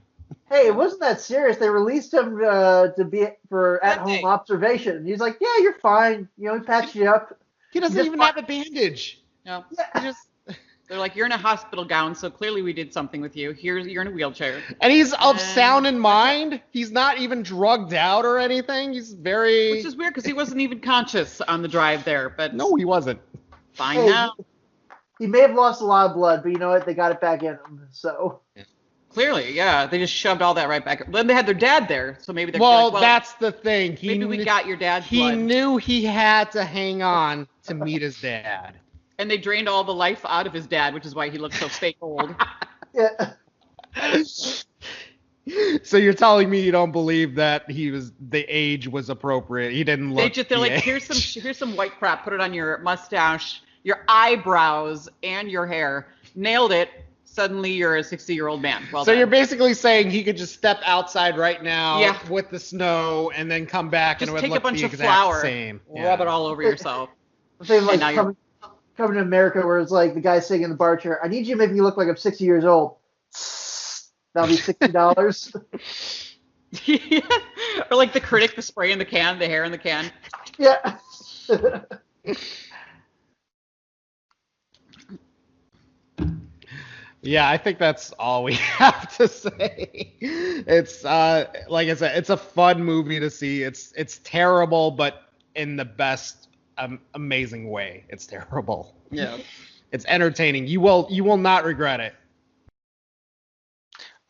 Hey, it wasn't that serious. They released him to be for at-home observation. And he's like, yeah, you're fine. He patched you up. He doesn't even have a bandage. No. Yeah. They're like, you're in a hospital gown, so clearly we did something with you. You're in a wheelchair. And he's of sound in mind. He's not even drugged out or anything. He's very... Which is weird, because he wasn't even conscious on the drive there. But no, he wasn't. Fine now. He may have lost a lot of blood, but you know what? They got it back in him, so... Clearly, yeah. They just shoved all that right back. Then they had their dad there, so maybe they're well, that's the thing. Maybe we got your dad's blood. He knew he had to hang on to meet his dad. And they drained all the life out of his dad, which is why he looked so fake old. Yeah. So you're telling me you don't believe that the age was appropriate? He didn't look. They're like, here's some white crap. Put it on your mustache, your eyebrows, and your hair. Nailed it. suddenly you're a 60-year-old man. Well So done. you're basically saying he could just step outside right now Yeah. with the snow and then come back Just and it would take a look bunch the of exact flour, same. rub it all over yourself. Thing like And now you're- coming to America where it's like the guy sitting in the bar chair. I need you to make me look like I'm 60 years old. That'll be $60. Yeah. Or like the critic, the spray in the can, the hair in the can. Yeah. Yeah, I think that's all we have to say. It's like I said, it's a fun movie to see. It's terrible, but in the best amazing way. It's terrible. Yeah. It's entertaining. You will not regret it.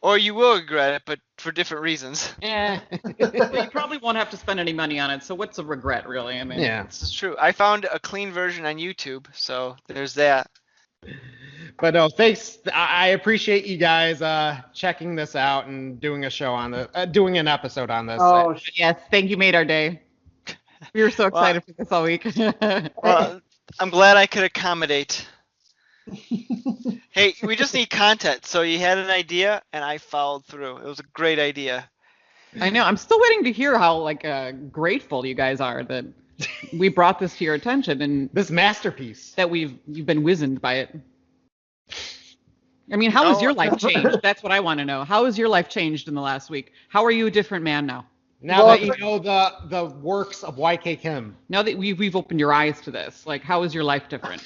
Or you will regret it, but for different reasons. Yeah. But you probably won't have to spend any money on it. So what's a regret, really? I mean, Yeah. This is true. I found a clean version on YouTube, so there's that. But no, thanks. I appreciate you guys checking this out and doing a show on this, doing an episode on this. Oh, yes. Thank you, made our day. We were so excited for this all week. Well, I'm glad I could accommodate. Hey, we just need content. So you had an idea, and I followed through. It was a great idea. I know. I'm still waiting to hear how grateful you guys are that we brought this to your attention and This masterpiece. that you've been wizened by it. I mean, how has your life changed? That's what I want to know. How has your life changed in the last week? How are you a different man now? Now Well, that you know the works of YK Kim. Now that we've opened your eyes to this, like, how is your life different?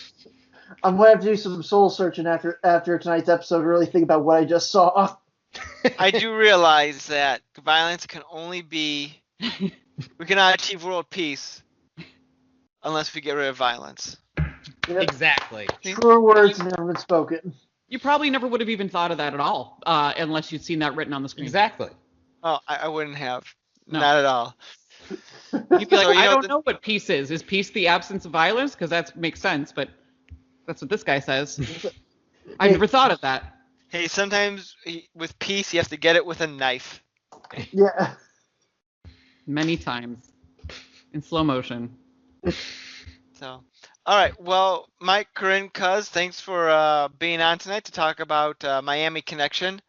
I'm gonna have to do some soul searching after tonight's episode. Really think about what I just saw. I do realize that violence can only be. We cannot achieve world peace unless we get rid of violence. Yep. Exactly. Truer words never been spoken. You probably never would have even thought of that at all, unless you'd seen that written on the screen. Exactly. Oh, I wouldn't have. No. Not at all. You'd be like, So, you I know, don't know what peace is. Is peace the absence of violence? Because that makes sense, but that's what this guy says. I never thought of that. Hey, sometimes with peace, you have to get it with a knife. Yeah. Many times. In slow motion. So, all right. Well, Mike, Corinne, Cuz, thanks for being on tonight to talk about Miami Connection,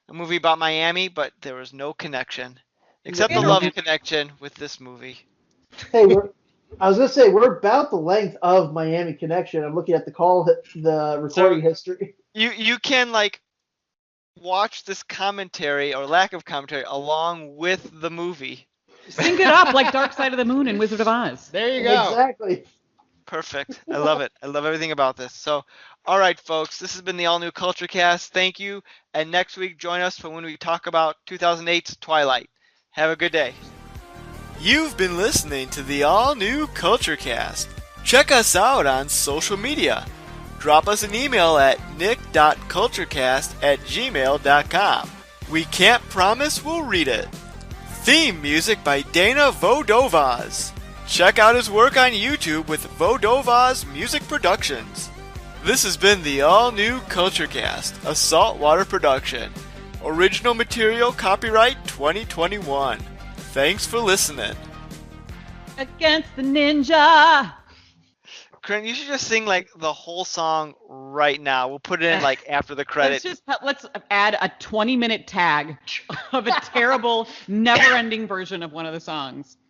a movie about Miami, but there was no connection, except the love connection with this movie. Hey, I was gonna say we're about the length of Miami Connection. I'm looking at the recording history. You can like watch this commentary or lack of commentary along with the movie. Sync it up like Dark Side of the Moon and Wizard of Oz. There you go. Exactly. Perfect. I love it. I love everything about this. So, all right, folks, this has been the All New Culture Cast. Thank you. And next week, join us for when we talk about 2008's Twilight. Have a good day. You've been listening to the All New Culture Cast. Check us out on social media. Drop us an email at nick.culturecast@gmail.com. We can't promise we'll read it. Theme music by Dana Vodovaz. Check out his work on YouTube with Vodovaz Music Productions. This has been the all-new Culture Cast, a saltwater production. Original material copyright 2021. Thanks for listening. Against the ninja. Corinne, you should just sing like the whole song right now. We'll put it in like after the credits. Let's add a 20-minute tag of a terrible, never-ending version of one of the songs.